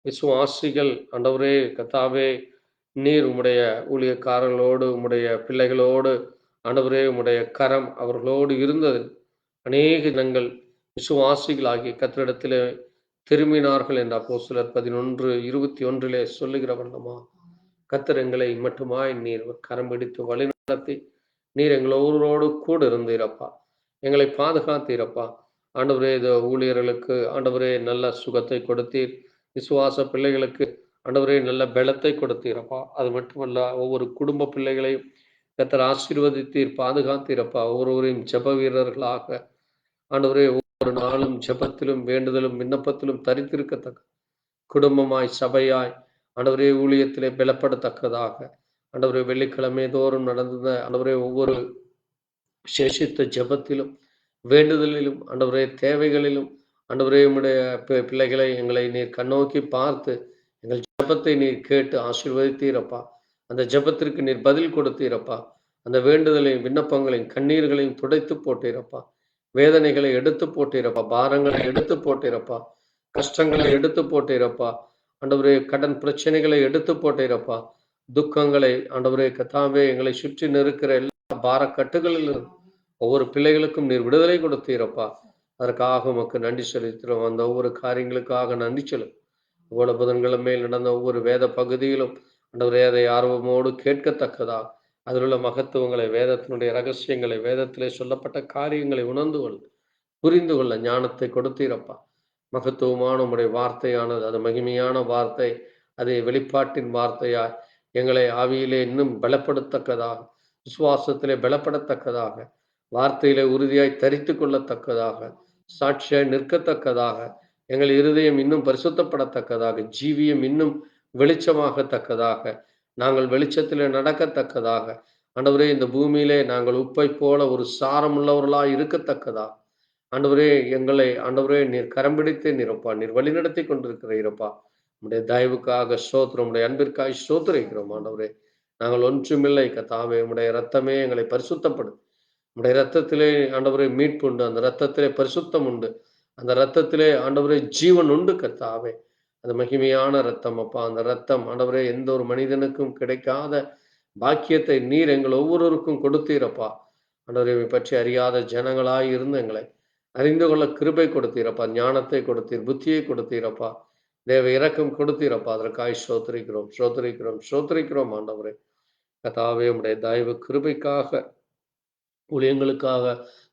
விசுவாசிகள் ஆண்டவரே கர்த்தாவே, நீர் உம்முடைய ஊழியக்காரர்களோடு, உம்முடைய பிள்ளைகளோடு ஆண்டவரே உம்முடைய கரம் அவர்களோடு இருந்தது. அநேக ஜனங்கள் விசுவாசிகளாகி கர்த்தரிடத்திலே திரும்பினார்கள் என்று அப்போஸ்தலர் 11:21 சொல்லுகிற வண்ணமா கர்த்தர் எங்களை மட்டுமாய் நீர் கரம் பிடித்து வழிநடத்தி நீர் எங்களோடு கூட இருந்தீரப்பா. எங்களை பாதுகாத்தீரப்பா. ஆண்டவரே இந்த ஊழியர்களுக்கு ஆண்டவரே நல்ல சுகத்தை கொடுத்தீர். விசுவாச பிள்ளைகளுக்கு ஆண்டவரே நல்ல பலத்தை கொடுத்தீரப்பா. அது மட்டுமல்ல ஒவ்வொரு குடும்ப பிள்ளைகளையும் கர்த்தர் ஆசீர்வதித்தீர், பாதுகாத்தீரப்பா. ஒவ்வொருவரையும் ஜெப வீரர்களாக ஆண்டவரே ஒவ்வொரு நாளும் ஜெபத்திலும் வேண்டுதலும் விண்ணப்பத்திலும் தரித்திருக்கத்தக்க குடும்பமாய் சபையாய் ஆண்டவரே ஊழியத்திலே பலப்படத்தக்கதாக ஆண்டவரே வெள்ளிக்கிழமை தோறும் நடந்த ஆண்டவரே ஒவ்வொரு சேஷித்த ஜெபத்திலும் வேண்டுதலிலும் ஆண்டவரே தேவைகளிலும் ஆண்டவரே உம்முடைய பிள்ளைகளை எங்களை நீர் கண்ணோக்கி பார்த்து எங்கள் ஜெபத்தை நீர் கேட்டு ஆசீர்வதித்தீரப்பா. அந்த ஜெபத்திற்கு நீர் பதில் கொடுத்தீரப்பா. அந்த வேண்டுதலையும் விண்ணப்பங்களையும் கண்ணீர்களையும் துடைத்து போட்டீரப்பா. வேதனைகளை எடுத்து போட்டீரப்பா. பாரங்களை எடுத்து போட்டீரப்பா. கஷ்டங்களை எடுத்து போட்டீரப்பா. ஆண்டவரே கடன் பிரச்சனைகளை எடுத்து போட்டீரப்பா. துக்கங்களை ஆண்டவரே கர்த்தாவே எங்களை சுற்றி நிற்கிற எல்லா பாரக்கட்டுகளில் ஒவ்வொரு பிள்ளைகளுக்கும் நீர் விடுதலை கொடுத்தீரப்பா. அதற்காக உமக்கு நன்றி செலுத்துகிறோம். அந்த ஒவ்வொரு காரியங்களுக்காக நன்றி செலுத்தும். இவ்வளவு புதன்கிழமையில் நடந்த ஒவ்வொரு வேத பகுதியிலும் ஆண்டவரே அதை ஆர்வமோடு கேட்கத்தக்கதா அதில் உள்ள மகத்துவங்களை, வேதத்தினுடைய ரகசியங்களை, வேதத்திலே சொல்லப்பட்ட காரியங்களை உணர்ந்து கொள்ள, புரிந்து கொள்ள ஞானத்தை கொடுத்தீரப்பா. மகத்துவமான உம்முடைய வார்த்தையானது அது மகிமையான வார்த்தை. அதை வெளிப்பாட்டின் வார்த்தையாய் எங்களை ஆவியிலே இன்னும் பலப்படுத்தக்கதாக, விசுவாசத்திலே பலப்படத்தக்கதாக, வார்த்தையிலே உறுதியாய் தரித்து கொள்ளத்தக்கதாக, சாட்சியாய் நிற்கத்தக்கதாக, எங்கள் இருதயம் இன்னும் பரிசுத்தப்படத்தக்கதாக, ஜீவியம் இன்னும் வெளிச்சமாகத்தக்கதாக, நாங்கள் வெளிச்சத்திலே நடக்கத்தக்கதாக, ஆண்டவரே இந்த பூமியிலே நாங்கள் உப்பை போல ஒரு சாரம் உள்ளவர்களாய் இருக்கத்தக்கதாக, ஆண்டவரே எங்களை ஆண்டவரே நீர் கரம் பிடித்து நீரப்பா, நீர் வழிநடத்தி கொண்டிருக்கிறீரப்பா. உம்முடைய தயவுக்காக ஸ்தோத்திரம், உம்முடைய அன்பிற்காக ஸ்தோத்திரிக்கிறோம் ஆண்டவரே. நாங்கள் ஒன்றுமில்லை கர்த்தாவே, உம்முடைய இரத்தமே எங்களை பரிசுத்தப்படும். உம்முடைய இரத்தத்திலே ஆண்டவரே மீட்பு உண்டு, அந்த இரத்தத்திலே பரிசுத்தம் உண்டு, அந்த இரத்தத்திலே ஆண்டவரே ஜீவன் உண்டு கர்த்தாவே. அது மகிமையான இரத்தம் அப்பா. அந்த இரத்தம் ஆண்டவரே எந்த ஒரு மனிதனுக்கும் கிடைக்காத பாக்கியத்தை நீர் எங்கள் ஒவ்வொருவருக்கும் கொடுத்தீரப்பா. ஆண்டவரை பற்றி அறியாத ஜனங்களாய் இருந்த எங்களை அறிந்து கொள்ள கிருபை கொடுத்தீரப்பா. ஞானத்தை கொடுத்தீர், புத்தியை கொடுத்தீரப்பா. தேவ இரக்கம் கொடுத்தீரப்பா. அதற்காய் ஸ்தோத்திரிக்கிறோம், ஸ்தோத்திரிக்கிறோம், ஸ்தோத்திரிக்கிறோம் ஆண்டவரே. கர்த்தாவே உம்முடைய தயவு கிருபைக்காக, ஊழியங்களுக்காக,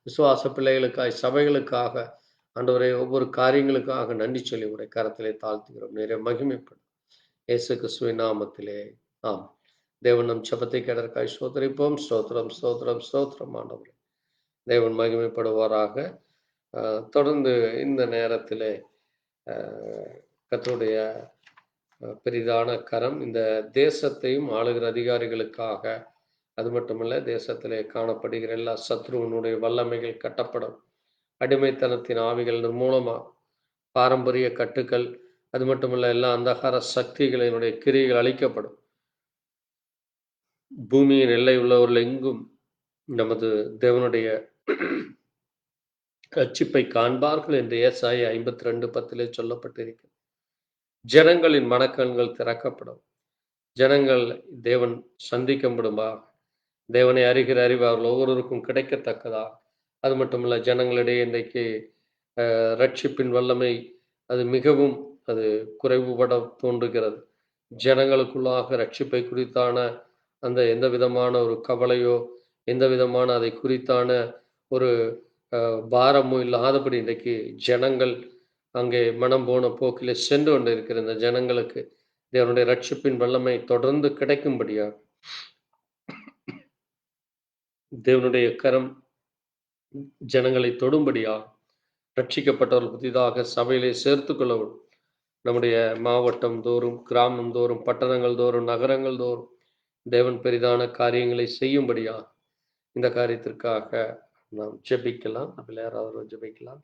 விசுவாச பிள்ளைகளுக்காய், சபைகளுக்காக ஆண்டவரே ஒவ்வொரு காரியங்களுக்காக நன்றி சொல்லி உடைய கரத்திலே தாழ்த்துகிறோம். நிறைய மகிமைப்படும் இயேசு கிறிஸ்துவின் நாமத்திலே ஆம். தேவன் நம் ஜெபத்தை கேட்டதற்காய் ஸ்தோத்திரிப்போம். ஸ்தோத்திரம், ஸ்தோத்திரம், ஸ்தோத்திரம் ஆண்டவரே. தேவன் மகிமைப்படுவாராக. தொடர்ந்து இந்த நேரத்திலே கர்த்தருடைய பெரிதான கரம் இந்த தேசத்தையும் ஆளுகிற அதிகாரிகளுக்காக, அது மட்டுமல்ல தேசத்திலே காணப்படுகிற எல்லா சத்ருவனுடைய வல்லமைகள் கட்டப்படும். அடிமைத்தனத்தின் ஆவிகள் மூலமா பாரம்பரிய கட்டுக்கள், அது மட்டுமல்ல எல்லா அந்தகார சக்திகளினுடைய கிரியைகள் அழிக்கப்படும். பூமியின் எல்லை உள்ளவர்கள் எங்கும் நமது தேவனுடைய ரட்சிப்பை காண்பார்கள் என்று ஏசாயா 52:10 சொல்லப்பட்டிருக்கிறது. ஜனங்களின் மனக்கண்கள் திறக்கப்படும். ஜனங்கள் தேவன் சந்திக்கப்படுமா, தேவனை அறிகிற அறிவு அவர்கள் ஒவ்வொருவருக்கும் கிடைக்கத்தக்கதா. அது மட்டுமல்ல ஜனங்களிடையே இன்றைக்கு ரட்சிப்பின் வல்லமை அது மிகவும் அது குறைவுபட தோன்றுகிறது. ஜனங்களுக்குள்ளாக ரட்சிப்பை குறித்தான அந்த எந்த விதமான ஒரு கவலையோ, எந்த விதமான அதை குறித்தான ஒரு பாரமும் இல்லாதபடி இன்றைக்கு ஜனங்கள் அங்கே மனம் போன போக்கிலே சென்று கொண்டு இருக்கிற இந்த ஜனங்களுக்கு தேவனுடைய ரட்சிப்பின் வல்லமை தொடர்ந்து கிடைக்கும்படியாக தேவனுடைய கரம் ஜனங்களை தொடும்படியாக ரட்சிக்கப்பட்டவர்கள் புதிதாக சபையிலே சேர்த்து கொள்ளவும் நம்முடைய மாவட்டம் தோறும், கிராமம் தோறும், பட்டணங்கள் தோறும், நகரங்கள் தோறும் தேவன் பெரிதான காரியங்களை செய்யும்படியாக இந்த காரியத்திற்காக நாம் ஜெபிக்கலாம். நம்மள யாராவது ஜெபிக்கலாம்.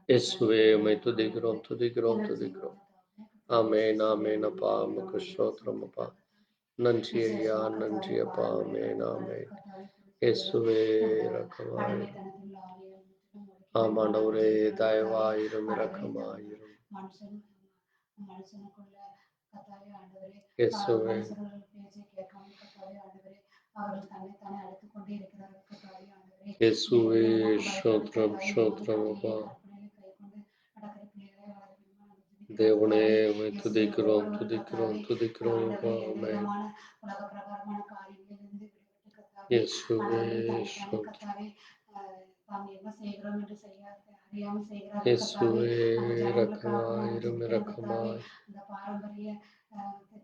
இயேசுவே உம்மை துதிக்கிறோம், துதிக்கிறோம், துதிக்கிறோம். ஆமென், ஆமென் அப்பா. உமக்கு ஸ்தோத்திரம் அப்பா. நன்றி ஐயா, நன்றி அப்பா. ஆமென், ஆமென். இயேசுவே இரக்கமாயிரும். ஆமாண்டவரே தயவாயிரும், இரக்கமாயிரும். மனுஷனுக்குள்ள கத்தாவே ஆண்டவரே இயேசுவே மனுஷர்கள் பேச்சை கேட்காமல் கத்தாவே ஆண்டவரே அவர்கள் தன்னைத்தானே அழைத்துக் கொண்டே இருக்கிறார்கள் கத்தாவே ஆண்டவரே இயேசுவே ஸ்தோத்திரம் ஸ்தோத்திரம் அப்பா. கற்பனைகளை கை கொண்டு நடக்கிற பிள்ளைகளை வளர்க்கணுமா தேவனே உம்மை துதிக்கிறோம் துதிக்கிறோம் துதிக்கிறோம் அப்பா. ஆமென். உலக பிரகாரமான காரியங்களிலிருந்து விடுவிட்டு கத்தாவே இயேசுவே ஆண்டவரே ஸ்தோத்திரம். கத்தாவே தாம் என்ன செய்கிறோம் என்று அறியாமல் செய்கிறார்கள் கத்தாவே இயேசுவே அந்த ஜனங்களுக்காக இரக்கமாய் நாங்கள் இரும் ஜெபிக்கிறோம் கத்தாவே இரக்கமாய். அந்த பாரம்பரிய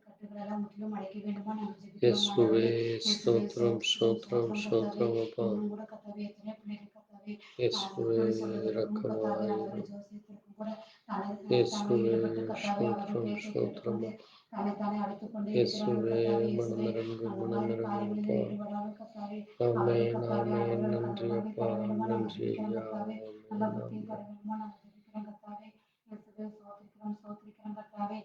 கட்டுகளெல்லாம் முற்றிலும் அடைக்க வேண்டுமா நாங்கள் ஜெபிக்கிறோம் இயேசுவே ஆண்டவரே ஸ்தோத்திரம் ஸ்தோத்திரம் கத்தாவே ஸ்தோத்திரம் அப்பா. இன்னும் கூட கத்தாவே எத்தனை பிள்ளைகள் கத்தாவே இயேசுவே முற்றொழி சொல்லுகிறதும் கத்தாவே இரக்கமாய் ஆண்டவரே இரும். ஜோசியத்திற்கும் கூட தாங்கள் இயேசுவே ஈடுபட்டு கத்தாவே அவர்கள் ஸ்தோத்திரம் பேச்சை ஸ்தோத்திரம் கேட்டுக்கொண்டு அப்பா. தன்னைத்தானே அழைத்துக் கொண்டே இருக்கிறார்கள் இயேசுவே கத்தாவே இயேசுவே மனமிரங்கு அந்த மாதிரி மனமிரங்கு காரியங்களில் அப்பா. ஈடுபடாமல் கத்தாவே அவர்கள் ஆமென் கத்தாவே ஆமென். ஆண்டவர்களுக்கு அந்த நன்றி உணர்வை அப்பா. தர வேண்டுமா நாங்கள் நன்றி ஜெபிக்கிறோம் ஐயா. கத்தாவே நல்ல ஆமென் புத்தியை தர ஆமென். வேண்டுமா நாங்கள் ஜெபிக்கிறோம் கத்தாவே இயேசுவே சோத்திரிக்கிறோம் கத்தாவே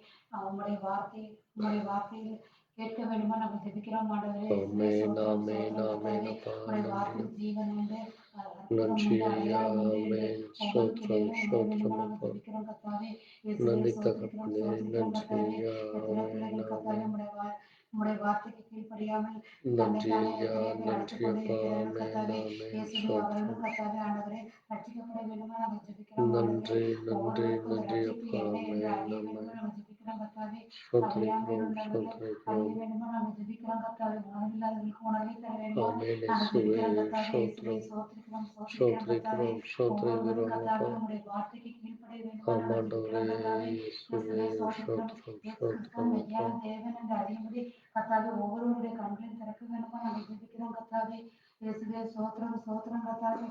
உம்முடைய வார்த்தையில் கேட்க வேண்டுமா நாங்கள் ஜெபிக்கிறோம் ஆண்டவரே இயேசுவே ஆமென் சோத்திரம் ஆமென் சோத்திரம் ஆமென் கத்தாவே அப்பா. உம்முடைய நன்றி வார்த்தையில் ஜீவன் உண்டு அற்புதம் நன்றி உண்டு ஐயா. அடையாளம் உண்டு என்று ஆமென். ஒவ்வொரு ஸ்தோத்திரம் பிள்ளைகளும் உணர வேண்டுமா ஸ்தோத்திரம் நாங்கள் அப்பா. ஜெபிக்கிறோம் கத்தாவே இயேசுவே நன்றி சோத்திரிக்கிறோம் தகப்பனே. நன்றி கத்தாவே ஐயா. எத்தனை ஆமென் பிள்ளைகள் கத்தாவே ஆமென். உம்முடைய வார்த்தைக்கு கீழ்ப்படியாமல் நன்றி தன்னைத்தானே ஐயா. எத்தனை பேர் அழைத்துக் நன்றி கொண்டு அப்பா. இருக்கிறார்கள் ஆமென் கத்தாவே ஆமென். இயேசுவே அவர்களும் ஸ்தோத்திரம். கத்தாவே ஆண்டவரே ரட்சிக்கப்பட வேண்டுமா நாங்கள் ஜெபிக்கிறோம் ஆண்டவரே நன்றி நன்றி ஒவ்வொருவருக்கும் இந்த நன்றி ரட்சிப்பு அப்பா. என்ன என்று ஆமென் அறிய ஆமென். வேண்டுமா நாங்கள் ஜெபிக்கிறோம் கத்தாவே அறியாமல் ஸ்தோத்திரிக்கிறோம் உள்ளவர்கள் அறிய ஸ்தோத்திரிக்கிறோம். வேண்டுமா நாங்கள் ஜெபிக்கிறோம் கத்தாவே உணர்வில்லாதவர்களுக்கு உணர்வை தர வேண்டுமா ஆமென். நாங்கள் இயேசுவே ஜெபிக்கிறோம் கத்தாவே இயேசுவே ஸ்தோத்திரம் சோத்திரிக்கிறோம் கத்தாவே ஸ்தோத்திரிக்கிறோம் ஒவ்வொருவரும் ஸ்தோத்திரிக்கிறோம் கத்தாவே அப்பா. உங்களுடைய வார்த்தைக்கு கீழ்ப்படைய வேண்டுமா நாங்கள் ஆமாண்டவரே ஜெபிக்கிறோம் கத்தாவே இயேசுவே இயேசுவே சோத்திரிக்கிறோம் ஸ்தோத்திரம் இயேசு கிறிஸ்தான் ஸ்தோத்திரம் அப்பா. மெய்யான தேவன் என்று அறியும்படி கத்தாவே ஒவ்வொருவருடைய கண்களையும் திறக்க வேண்டுமா நாங்கள் ஜெபிக்கிறோம் கத்தாவே இயேசுவே சோத்திரம் கத்தாவே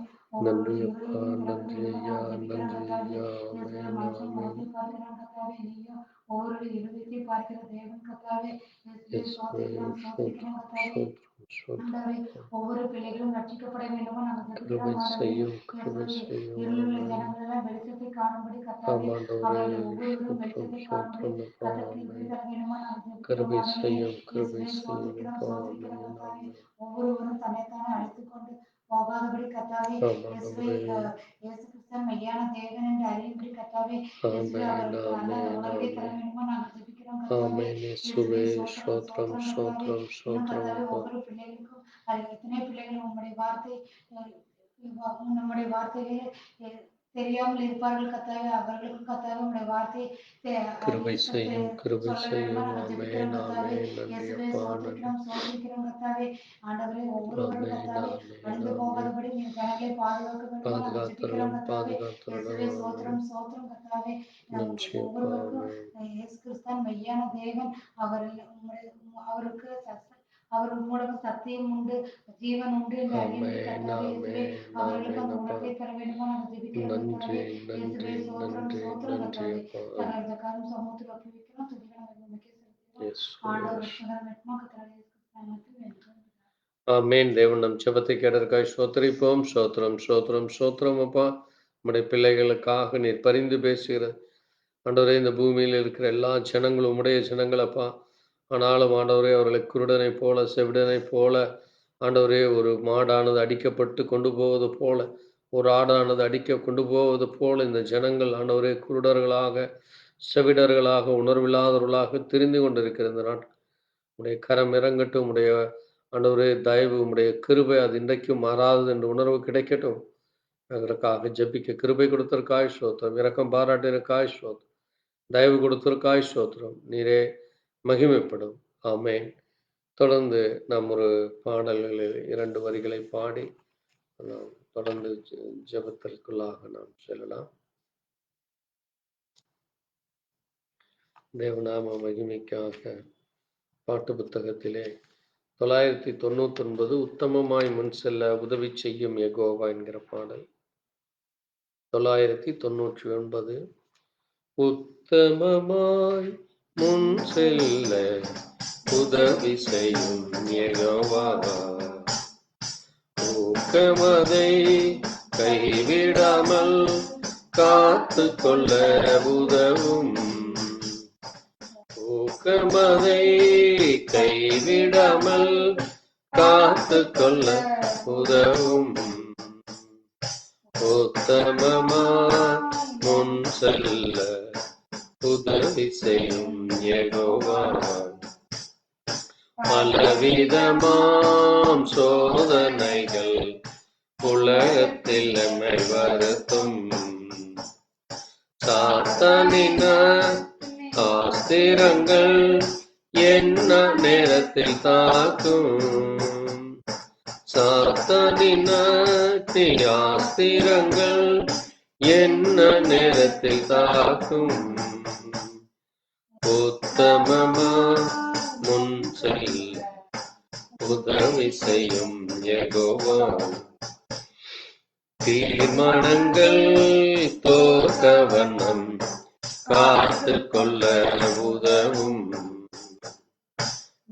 நன்றி ஒவ்வொருவருடைய அப்பா. இருதயத்தையும் திறக்க நன்றி வேண்டுமா ஐயா. நாங்கள் ஜெபிக்கிறோம் நன்றி கத்தாவே ஐயா. இயேசுவே ஆமென் மனுஷன் ஆமென். முகத்தை பார்க்கிறான் கத்தாவே நீயும் ஒவ்வொருடைய இருதயத்தை பார்க்கிற தேவன் கத்தாவே இயேசுவே இயேசுவே சோத்திரிக்கிறோம் ஸ்தோத்திரம் கத்தாவே ஸ்தோத்திரம் ஸ்தோத்திரம் ஆண்டவரே அப்பா. ஒவ்வொரு பிள்ளைகளும் ரட்சிக்கப்பட வேண்டுமா நாங்கள் கிருபை ஜெபிக்கிறோம் ஆண்டவரே செய்யும் கிருபை இயேசுவே செய்யும். இருளுள்ள ஆமென். ஜனங்கள் எல்லாம் வெளிச்சத்தை காணும்படி கத்தாவே ஆமாண்டவரே அவர்கள் ஒவ்வொருவரும் ஸ்தோத்திரம் வெளிச்சத்தை காணும்படி ஸ்தோத்திரம் அப்பா. கத்தர் கிருபை ஆமென். தர வேண்டுமா நாங்கள் ஜெபிக்கிறோம் கிருபை ஆண்டவரே செய்யும் கிருபை இயேசுவே செய்யும் அப்பா. சோத்திரிக்கிறோம் ஆமென் கத்தாவே ஆமென். ஒவ்வொருவரும் தன்னைத்தானே அழைத்துக் கொண்டு போகாதபடி கத்தாவே இயேசுவே ஆமாண்டவரே இயேசு கிறிஸ்தான் மெய்யான தேவன் என்று அறியும்படி கத்தாவே இயேசுவே ஆமென் அவர்களுக்கு நல்ல ஆமென் உணர்வை தர ஆமென். வேண்டுமா நாங்கள் ஜெபிக்கிறோம் கத்தாவே ஆமென். இயேசுவே இயேசுவே ஸ்தோத்திரம் சோத்திரம் கத்தாவே ஸ்தோத்திரம் இன்னும் ஸ்தோத்திரம் கத்தாவே அப்பா. ஒவ்வொரு பிள்ளைகளுக்கும் அது எத்தனை பிள்ளைகள் உங்களுடைய வார்த்தை நம்முடைய வார்த்தைகளே தெரியாமல் இருப்பார்கள் கத்தாவே அவர்களுக்கும் கத்தாவே உங்களுடைய வார்த்தை கிருபை செய்யும் கிருபை சொல்ல வேண்டுமா செய்யும். நாங்கள் ஆமென் ஜெபிக்கிறோம் கத்தாவே ஆமென். நன்றி இயேசுவே அப்பா. நன்றி. சோத்திரிக்கிறோம் கத்தாவே ஆண்டவரே ஒவ்வொருவரும் ஆமென் கத்தாவே ஆமென் அழிந்து ஆமென். போகாதபடி நீ ஜனங்களை பாதுகாக்க வேண்டுமா நாங்கள் ஜெபிக்கிறோம் பாதுகாத்தரலும் கத்தாவே பாதுகாத்தரலும். இயேசுவே ஆமென். சோத்திரம் கத்தாவே நன்றி அப்பா. ஒவ்வொருவருக்கும் ஆமென். இயேசு கிறிஸ்தான் மெய்யான தேவன் அவர் அவருக்கு அவர் மூலம் சத்தியம் உண்டு ஜீவன் உண்டு என்று அறியும்படி ஆமென் கத்தாவே இயேசுவே ஆமென் அவர்களுக்கு ஆமென் அந்த அப்பா. உணர்வை தர வேண்டுமா நாங்கள் ஜெபிக்கிறோம் நன்றி கத்தாவே நன்றி இயேசுவே நன்றி சோத்திரம் நன்றி கத்தாவே அப்பா. நாங்கள் இந்த காலம் சமூகத்தில் ஒப்பி வைக்கிறோம் துதிகளை நமக்கே செலுத்துகிறோம் இயேசுவே ஆண்டவர் ரட்சகர் வெட்மா கத்தாவே இயேசு கிறிஸ்துவின் வென்றோம். ஆமென். தேவன் நம் ஜெபத்தை கேட்டதற்காக ஸ்தோத்திரிப்போம். ஸ்தோத்திரம் ஸ்தோத்திரம் ஸ்தோத்திரம் அப்பா. நம்முடைய பிள்ளைகளுக்காக நீர் பரிந்து பேசுகிற ஆண்டவரே, இந்த பூமியில் இருக்கிற எல்லா ஜனங்களும் உம்முடைய ஜனங்கள் அப்பா. ஆனாலும் ஆண்டவரே, அவர்களை குருடனை போல செவிடனை போல ஆண்டவரே, ஒரு மாடானது அடிக்கப்பட்டு கொண்டு போவது போல, ஒரு ஆடானது அடிக்க கொண்டு போவது போல இந்த ஜனங்கள் ஆண்டவரே குருடர்களாக செவிடர்களாக உணர்வில்லாதவர்களாக திரிந்து கொண்டிருக்கிற இந்த நாட்கள் உடைய கரம் இறங்கட்டும். உடைய ஆண்டவரே தயவு உடைய கிருபை அது இன்றைக்கும் மாறாதது என்ற உணர்வு கிடைக்கட்டும். அதற்காக ஜெபிக்க கிருபை கொடுத்தற்காய் ஸ்தோத்திரம். இரக்கம் பாராட்டினக்காய் ஸ்தோத்திரம். தயவு கொடுத்தற்காய் ஸ்தோத்திரம். நீரே மகிமைப்படும். ஆமென். தொடர்ந்து நாம் ஒரு பாடல்களில் 2 வரிகளை பாடி நாம் தொடர்ந்து ஜெபத்திற்குள்ளாக நாம் செல்லலாம். தேவநாம மகிமைக்காக பாட்டு புத்தகத்திலே 999 உத்தமமாய் முன் செல்ல உதவி செய்யும் யெகோவா என்கிற பாடல். 999 உத்தமமாய் முன் செல்ல உதவி செய்யும் யெகோவா, ஊக்கமதை கைவிடாமல் காத்து கொள்ள உதவும், ஊக்கமதை கைவிடாமல் காத்து கொள்ள உதவும், உத்தமமாய் முன் செல்ல உதவி செய்யும் யெகோவா. பலவிதமாம் சோதனைகள் உலகத்தில் நம்மை வருத்தும். சாத்தானின் ஆஸ்திரங்கள் என்ன நேரத்தில் தாக்கும். சாத்தானின் ஆஸ்திரங்கள் என்ன நேரத்தில் தாக்கும். உத்தமமா முன் செல்ல உதவி செய்யும் யெகோவா. தீர்மானங்கள் தோற்க வண்ணம் காத்து கொள்ள உதவும்.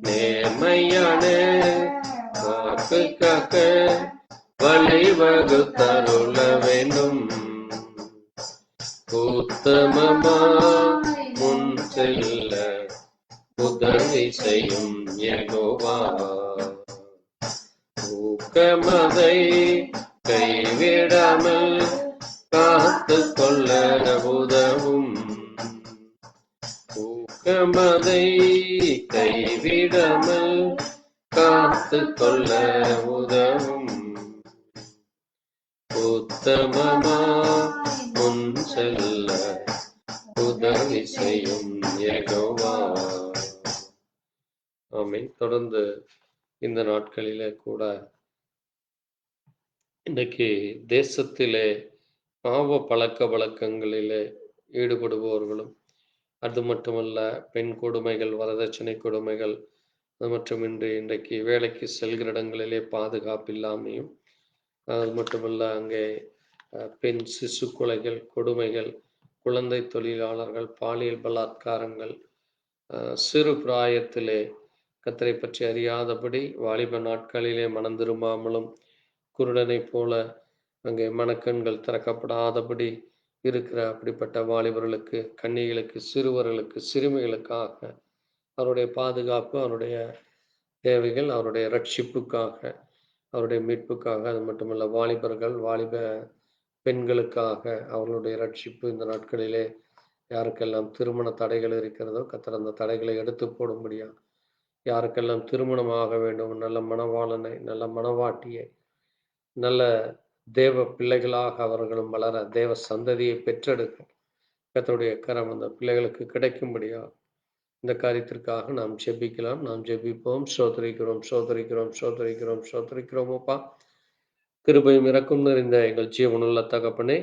நேர்மையான வாக்கு காக்க வழிவகுத்தருள வேண்டும். உத்தமமா முன் செல்ல உதவி செய்யும் யெகோவா. ஊக்கமதை கைவிடாமல் காத்து கொள்ள உதவும். ஊக்கமதை கைவிடாமல் காத்து கொள்ள உதவும். உத்தமமா முன் செல்ல உதவி செய்யும் யெகோவா. ஆமென். தொடர்ந்து இந்த நாட்களிலே கூட இன்றைக்கு தேசத்திலே பாவ பழக்க வழக்கங்களிலே ஈடுபடுபவர்களும், அது மட்டுமல்ல பெண் கொடுமைகள், வரதட்சணை கொடுமைகள், அது மட்டுமின்றி இன்றைக்கு வேலைக்கு செல்கிற இடங்களிலே பாதுகாப்பு இல்லாமையும், அது மட்டுமல்ல அங்கே பெண் சிசு கொலைகள், கொடுமைகள், குழந்தை தொழிலாளர்கள், பாலியல் பலாத்காரங்கள், சிறு பிராயத்திலே கர்த்தரை பற்றி அறியாதபடி வாலிப நாட்களிலே மனம் திரும்பாமலும் குருடனை போல அங்கே மனக்கண்கள் திறக்கப்படாதபடி இருக்கிற அப்படிப்பட்ட வாலிபர்களுக்கு, கன்னிகளுக்கு, சிறுவர்களுக்கு, சிறுமிகளுக்காக அவருடைய பாதுகாப்பு, அவருடைய தேவைகள், அவருடைய ரட்சிப்புக்காக, அவருடைய மீட்புக்காக, அது மட்டுமல்ல வாலிபர்கள், வாலிப பெண்களுக்காக அவர்களுடைய ரட்சிப்பு இந்த நாட்களிலே யாருக்கெல்லாம் திருமண தடைகள் இருக்கிறதோ கர்த்தர் அந்த தடைகளை எடுத்து போடும்படியா, யாருக்கெல்லாம் திருமணமாக வேண்டும், நல்ல மணவாளனை, நல்ல மணவாட்டியை, நல்ல தேவ பிள்ளைகளாக அவர்களும் வளர, தேவ சந்ததியை பெற்றெடுக்க கர்த்தருடைய கரம் அந்த பிள்ளைகளுக்கு கிடைக்கும்படியா இந்த காரியத்திற்காக நாம் ஜெபிக்கலாம். நாம் ஜெபிப்போம். ஸ்தோத்திரிக்கிறோம், ஸ்தோத்திரிக்கிறோம், ஸ்தோத்திரிக்கிறோம், ஸ்தோத்திரிக்கிறோம் அப்பா. கிருபையும் இரக்கம் நிறைந்த எங்கள் ஜீவனுள்ள தகப்பனே,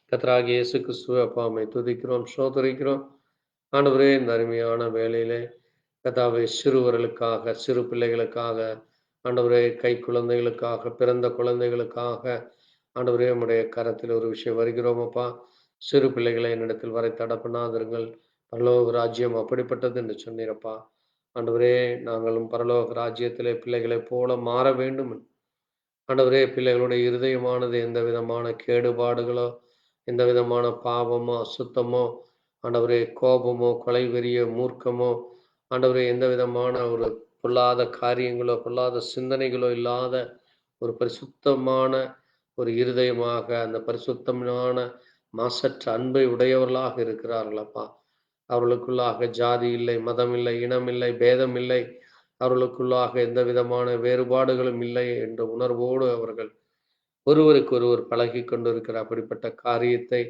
கர்த்தராகிய இயேசு கிறிஸ்துவே அப்பா, உம்மை துதிக்கிறோம், ஸ்தோத்திரிக்கிறோம். ஆண்டவரே, இந்த அருமையான வேளையிலே கர்த்தாவே, சிறுவர்களுக்காக, சிறு பிள்ளைகளுக்காக, ஆண்டவரே, கை குழந்தைகளுக்காக, பிறந்த குழந்தைகளுக்காக, ஆண்டவரே உம்முடைய கரத்தில் ஒரு விஷயம் வருகிறோம் அப்பா. சிறு பிள்ளைகளை என்னிடத்தில் வரை தடப்பண்ணாதிருங்கள், பரலோக ராஜ்யம் அப்படிப்பட்டது என்று சொன்னீரப்பா. ஆண்டவரே, நாங்களும் பரலோக ராஜ்யத்திலே பிள்ளைகளைப் போல மாற வேண்டும். ஆண்டவரே, பிள்ளைகளுடைய இருதயமானது எந்த விதமான கேடுபாடுகளோ, எந்த விதமான பாவமோ, அசுத்தமோ, ஆண்டவரே கோபமோ, கொலைவெறியோ, மூர்க்கமோ, ஆண்டவரே எந்த விதமான ஒரு பொல்லாத காரியங்களோ, பொல்லாத சிந்தனைகளோ இல்லாத ஒரு பரிசுத்தமான ஒரு இருதயமாக, அந்த பரிசுத்தமான மாசற்ற அன்பை உடையவர்களாக இருக்கிறார்களப்பா. அவர்களுக்குள்ளாக ஜாதி இல்லை, மதம் இல்லை, இனம் இல்லை, பேதம் இல்லை, அவர்களுக்குள்ளாக எந்த விதமான வேறுபாடுகளும் இல்லை என்ற உணர்வோடு அவர்கள் ஒருவருக்கு ஒருவர் பழகி கொண்டிருக்கிற அப்படிப்பட்ட காரியத்தை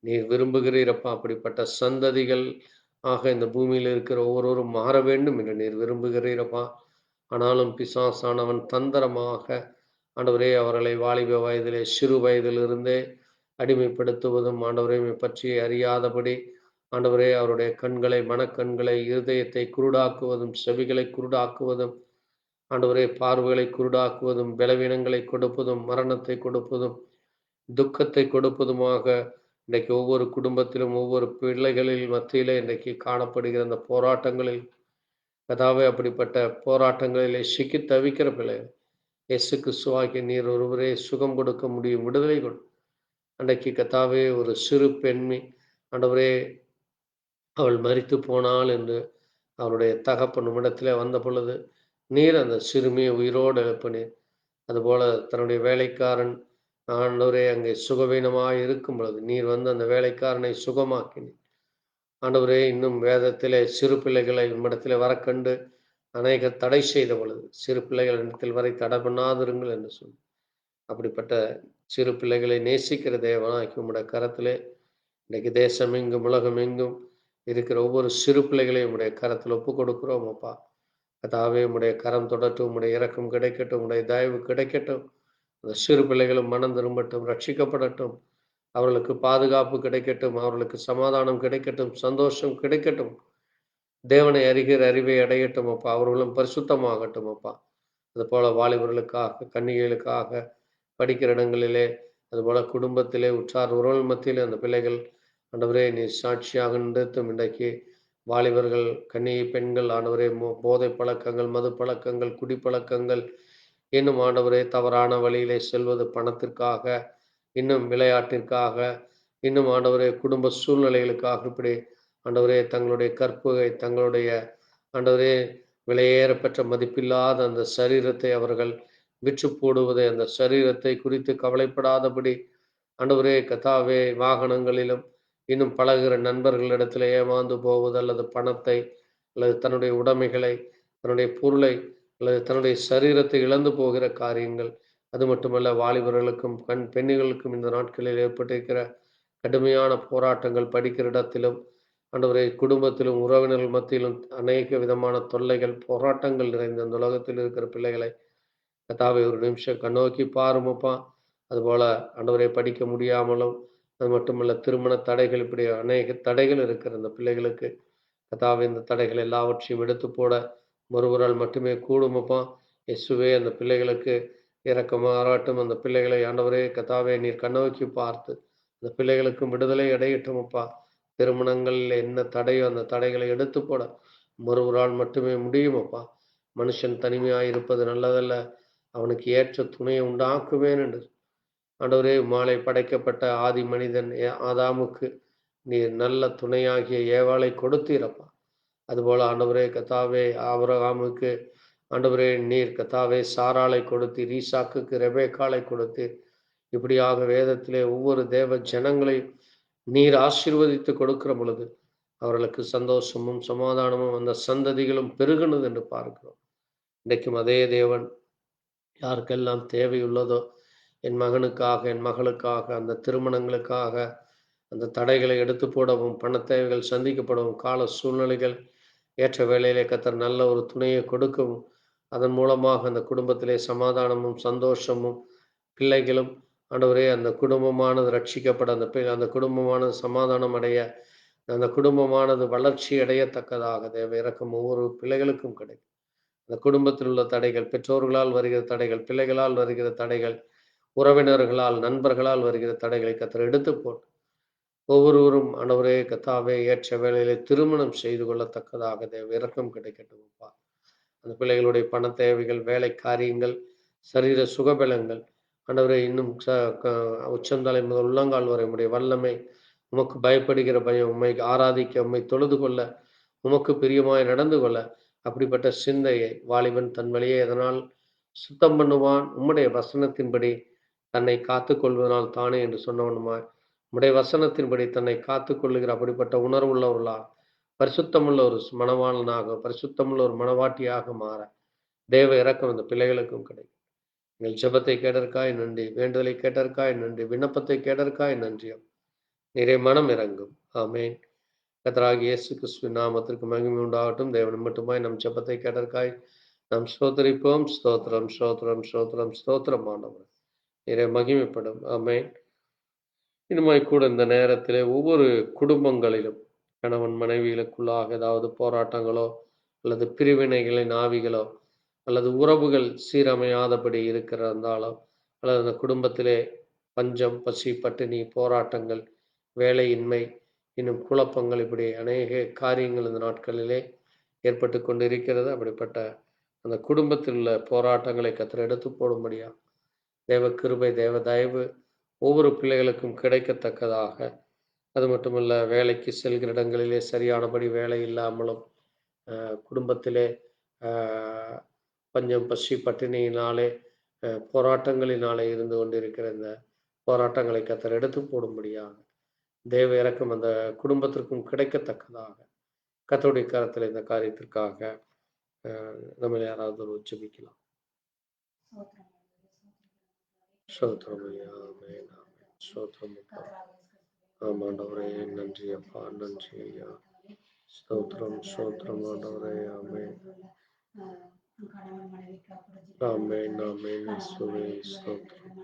நீர் விரும்புகிறீரப்பா. அப்படிப்பட்ட சந்ததிகள் ஆக இந்த பூமியில் இருக்கிற ஒவ்வொருவரும் மாற வேண்டும் என்று நீர் விரும்புகிறீரப்பா. ஆனாலும் பிசாசானவன் தந்திரமாக ஆண்டவரே அவர்களை வாலிப வயதிலே, சிறு வயதிலிருந்தே அடிமைப்படுத்துவதும், ஆண்டவரை பற்றி அறியாதபடி ஆண்டவரே அவருடைய கண்களை, மனக்கண்களை, இருதயத்தை குருடாக்குவதும், செவிகளை குருடாக்குவதும், ஆண்டவரே பார்வைகளை குருடாக்குவதும், பலவீனங்களை கொடுப்பதும், மரணத்தை கொடுப்பதும், துக்கத்தை கொடுப்பதுமாக இன்றைக்கு ஒவ்வொரு குடும்பத்திலும், ஒவ்வொரு பிள்ளைகளில் மத்தியிலே இன்றைக்கு காணப்படுகிற அந்த போராட்டங்களில் கதாவே அப்படிப்பட்ட போராட்டங்களிலே சிக்கி தவிக்கிற பிள்ளைகள் இயேசு கிறிஸ்துவாகிய நீர் ஒருவரே சுகம் கொடுக்க முடியும், விடுதலை கொடு. அன்றைக்கு கத்தாவே ஒரு சிறு பெண்மி ஆண்டவரே அவள் மரித்து போனாள் என்று அவருடைய தகப்பன் இடத்திலே வந்த பொழுது நீர் அந்த சிறுமியை உயிரோடு எழுப்பினீர். அதுபோல தன்னுடைய வேலைக்காரன் ஆண்டவரே அங்கே சுகவீனமாக இருக்கும் பொழுது நீர் வந்து அந்த வேலைக்காரனை சுகமாக்கினீர். ஆண்டவரே, இன்னும் வேதத்திலே சிறு பிள்ளைகளை உம்மிடத்திலே வரக்கண்டு அநேகர் தடை செய்த பொழுது, சிறு பிள்ளைகள் இடத்தில் வரை தடை பண்ணாதிருங்கள் என்று சொல்லி, அப்படிப்பட்ட சிறு பிள்ளைகளை நேசிக்கிற தேவனாகிய உம்முடைய கரத்திலே இன்றைக்கு தேசம் எங்கும் உலகம் எங்கும் இருக்கிற ஒவ்வொரு சிறு பிள்ளைகளையும் உம்முடைய கரத்தில் ஒப்புக் கொடுக்கிறோம் அப்பா. கர்த்தாவே, உம்முடைய கரம் தொடட்டும், உம்முடைய இரக்கம் கிடைக்கட்டும், உம்முடைய தயவு கிடைக்கட்டும். அந்த சிறு பிள்ளைகளும் மனம் திரும்பட்டும், ரட்சிக்கப்படட்டும். அவர்களுக்கு பாதுகாப்பு கிடைக்கட்டும், அவர்களுக்கு சமாதானம் கிடைக்கட்டும், சந்தோஷம் கிடைக்கட்டும். தேவனை அறிகிற அறிவை அடையட்டும் அப்பா. அவர்களும் பரிசுத்தமாகட்டும் அப்பா. அதுபோல வாலிபர்களுக்காக, கன்னிகைகளுக்காக, படிக்கிற இடங்களிலே, அதுபோல குடும்பத்திலே, உற்றார் உறவுகள் மத்தியிலே அந்த பிள்ளைகள் ஆண்டவரே நீர் சாட்சியாக நிறுத்தும். இன்றைக்கு வாலிபர்கள், கன்னிகை பெண்கள் ஆண்டவரே போதை பழக்கங்கள், மது பழக்கங்கள், குடிப்பழக்கங்கள், இன்னும் ஆண்டவரே தவறான வழியிலே செல்வது பணத்திற்காக, இன்னும் விளையாட்டிற்காக, இன்னும் ஆண்டவரே குடும்ப சூழ்நிலைகளுக்காக இப்படி ஆண்டவரே தங்களுடைய கற்புகை, தங்களுடைய ஆண்டவரே விலையேறப்பெற்ற மதிப்பில்லாத அந்த சரீரத்தை அவர்கள் விற்று போடுவதை, அந்த சரீரத்தை குறித்து கவலைப்படாதபடி ஆண்டவரே கர்த்தாவே வாகனங்களிலும் இன்னும் பழகுகிற நண்பர்களிடத்தில் ஏமாந்து போவது, அல்லது பணத்தை அல்லது தன்னுடைய உடைமைகளை, தன்னுடைய பொருளை அல்லது தன்னுடைய சரீரத்தை இழந்து போகிற காரியங்கள். அது மட்டுமல்ல, வாலிபர்களுக்கும் பெண்ணுகளுக்கும் இந்த நாட்களில் ஏற்பட்டிருக்கிற கடுமையான போராட்டங்கள், படிக்கிற இடத்திலும் ஆண்டவரே குடும்பத்திலும் உறவினர்கள் மத்தியிலும் அநேக விதமான தொல்லைகள், போராட்டங்கள் நிறைந்த இந்த உலகத்தில் இருக்கிற பிள்ளைகளை கர்த்தாவே ஒரு நிமிஷம் கண்ணோக்கி பாருமப்பா. அதுபோல ஆண்டவரே படிக்க முடியாமலும், அது மட்டுமல்ல திருமண தடைகள், இப்படி அநேக தடைகள் இருக்கிற அந்த பிள்ளைகளுக்கு கர்த்தாவே இந்த தடைகள் எல்லாவற்றையும் எடுத்து போட ஒருவரால் மட்டுமே கூடுமப்பா. இயேசுவே அந்த பிள்ளைகளுக்கு இரக்கமாறாட்டும். அந்த பிள்ளைகளை ஆண்டவரே கர்த்தாவே நீர் கண்ணோக்கி பார்த்து அந்த பிள்ளைகளுக்கும் விடுதலை அடையட்டுமப்பா. திருமணங்களில் என்ன தடையோ அந்த தடைகளை எடுத்து போட ஒருவரால் மட்டுமே முடியுமப்பா. மனுஷன் தனிமையாய் இருப்பது நல்லதல்ல, அவனுக்கு ஏற்ற துணையை உண்டாக்குவேன் என்று ஆண்டவரே மாலை படைக்கப்பட்ட ஆதி மனிதன் ஆதாமுக்கு நீர் நல்ல துணையாகிய ஏவாளை கொடுத்தீரப்பா. அதுபோல ஆண்டவரே கர்த்தாவே ஆபிரகாமுக்கு ஆண்டவரே நீர் கர்த்தாவே சாராளை கொடுத்தீர், ஈசாக்குக்கு ரெபேக்காளை கொடுத்தீர். இப்படியாக வேதத்திலே ஒவ்வொரு தேவ ஜனங்களையும் நீர் ஆசீர்வதித்து கொடுக்கிற பொழுது அவர்களுக்கு சந்தோஷமும் சமாதானமும் அந்த சந்ததிகளும் பெருகுனது என்று பார்க்கிறோம். இன்றைக்கும் அதே தேவன் யாருக்கெல்லாம் தேவையுள்ளதோ, என் மகனுக்காக, என் மகளுக்காக, அந்த திருமணங்களுக்காக அந்த தடைகளை எடுத்து போடவும், பணத் தேவைகள் சந்திக்கப்படவும், கால சூழ்நிலைகள் ஏற்ற வேளையிலே கர்த்தர் நல்ல ஒரு துணையை கொடுக்கவும், அதன் மூலமாக அந்த குடும்பத்திலே சமாதானமும் சந்தோஷமும், பிள்ளைகளும் ஆண்டவரே அந்த குடும்பமானது ரட்சிக்கப்பட, அந்த குடும்பமானது சமாதானம் அடைய, அந்த குடும்பமானது வளர்ச்சி அடையத்தக்கதாக தேவ இரக்கம் ஒவ்வொரு பிள்ளைகளுக்கும் கிடைக்கும். அந்த குடும்பத்தில் உள்ள தடைகள், பெற்றோர்களால் வருகிற தடைகள், பிள்ளைகளால் வருகிற தடைகள், உறவினர்களால், நண்பர்களால் வருகிற தடைகளை கர்த்தர் எடுத்து போட்டு ஒவ்வொருவரும் ஆண்டவரே கர்த்தாவே ஏற்ற வேளையிலே திருமணம் செய்து கொள்ளத்தக்கதாக தேவ இரக்கம் கிடைக்கட்டும் அப்பா. அந்த பிள்ளைகளுடைய பண தேவைகள், வேலை காரியங்கள், சரீர சுகபலங்கள் ஆண்டவரே இன்னும் உச்சந்தலை முதல் உள்ளங்கால் வரை உம்முடைய வல்லமை, உமக்கு பயப்படுகிற பயம், உம்மை ஆராதிக்க, உம்மை தொழுது கொள்ள, உமக்கு பிரியமாய் நடந்து கொள்ள அப்படிப்பட்ட சிந்தையை வாலிபன் தன் வழியை எதனால் சுத்தம் பண்ணுவான்? உம்முடைய வசனத்தின்படி தன்னை காத்துக் கொள்வதனால் தானே என்று சொன்னவனுமாய், உம்முடைய வசனத்தின்படி தன்னை காத்துக் கொள்ளுகிற அப்படிப்பட்ட உணர்வுள்ளவர்களா, பரிசுத்தமுள்ள ஒரு மணவாளனாக, பரிசுத்தமுள்ள ஒரு மணவாட்டியாக மாற தேவ இரக்கம் இந்த பிள்ளைகளுக்கும் கிடைக்கும். எங்கள் ஜெபத்தை கேட்டதற்காய் நன்றி, வேண்டுதலை கேட்டதற்காய் நன்றி, விண்ணப்பத்தை கேட்டதற்காய் நன்றியும். நீரே மனம் இறங்கும். ஆமென். கர்த்தராகிய இயேசு கிறிஸ்துவின் நாமத்திற்கு மகிமை உண்டாகட்டும். தேவன் மட்டுமாய் நம் ஜெபத்தை கேட்டதற்காய் நாம் ஸ்தோத்திரிப்போம். ஸ்தோத்திரம், ஸ்தோத்திரம், ஸ்தோத்திரம், ஸ்தோத்திரம் ஆண்டவரே. நீரே மகிமைப்படும். ஆமென். இனிமாய் கூட இந்த நேரத்திலே ஒவ்வொரு குடும்பங்களிலும் கணவன் மனைவிகளுக்குள்ளாக ஏதாவது போராட்டங்களோ அல்லது பிரிவினைகளின் ஆவிகளோ அல்லது உறவுகள் சீரமையாதபடி இருக்கிறதாலோ அல்லது அந்த குடும்பத்திலே பஞ்சம், பசி, பட்டினி, போராட்டங்கள், வேலையின்மை, இன்னும் குழப்பங்கள், இப்படி அநேக காரியங்கள் இந்த நாட்களிலே ஏற்பட்டு கொண்டிருக்கிறது. அப்படிப்பட்ட அந்த குடும்பத்தில் உள்ள போராட்டங்களை கர்த்தர் எடுத்து போடும்படியா தேவ கிருபை, தேவ தயவு ஒவ்வொரு பிள்ளைகளுக்கும் கிடைக்கத்தக்கதாக, அது மட்டுமல்ல வேலைக்கு செல்கிற இடங்களிலே சரியானபடி வேலை இல்லாமலும் குடும்பத்திலே பஞ்சம், பசி, பட்டினியினாலே போராட்டங்களினாலே இருந்து கொண்டிருக்கிற இந்த போராட்டங்களை கர்த்தர் எடுத்து போடும்படியாக தேவ இறக்கம் அந்த குடும்பத்திற்கும் கிடைக்கத்தக்கதாக கர்த்தருடைய கரத்தில் இந்த காரியத்திற்காக நம்ம யாராவது ஒரு ஜெபிக்கலாம். ஸ்தோத்திரம் ஐயா. ஆமென், ஆமென். ஸ்தோத்திரம் அப்பா. ஆமாண்டவரே, நன்றி அப்பா, நன்றி ஐயா. ஸ்தோத்திரம், ஸ்தோத்திரம் ஆண்டவரே. ஆமென், கணவன் மனைவிக்கு ஆமென், ஆமென். இயேசுவே ஸ்தோத்திரம்.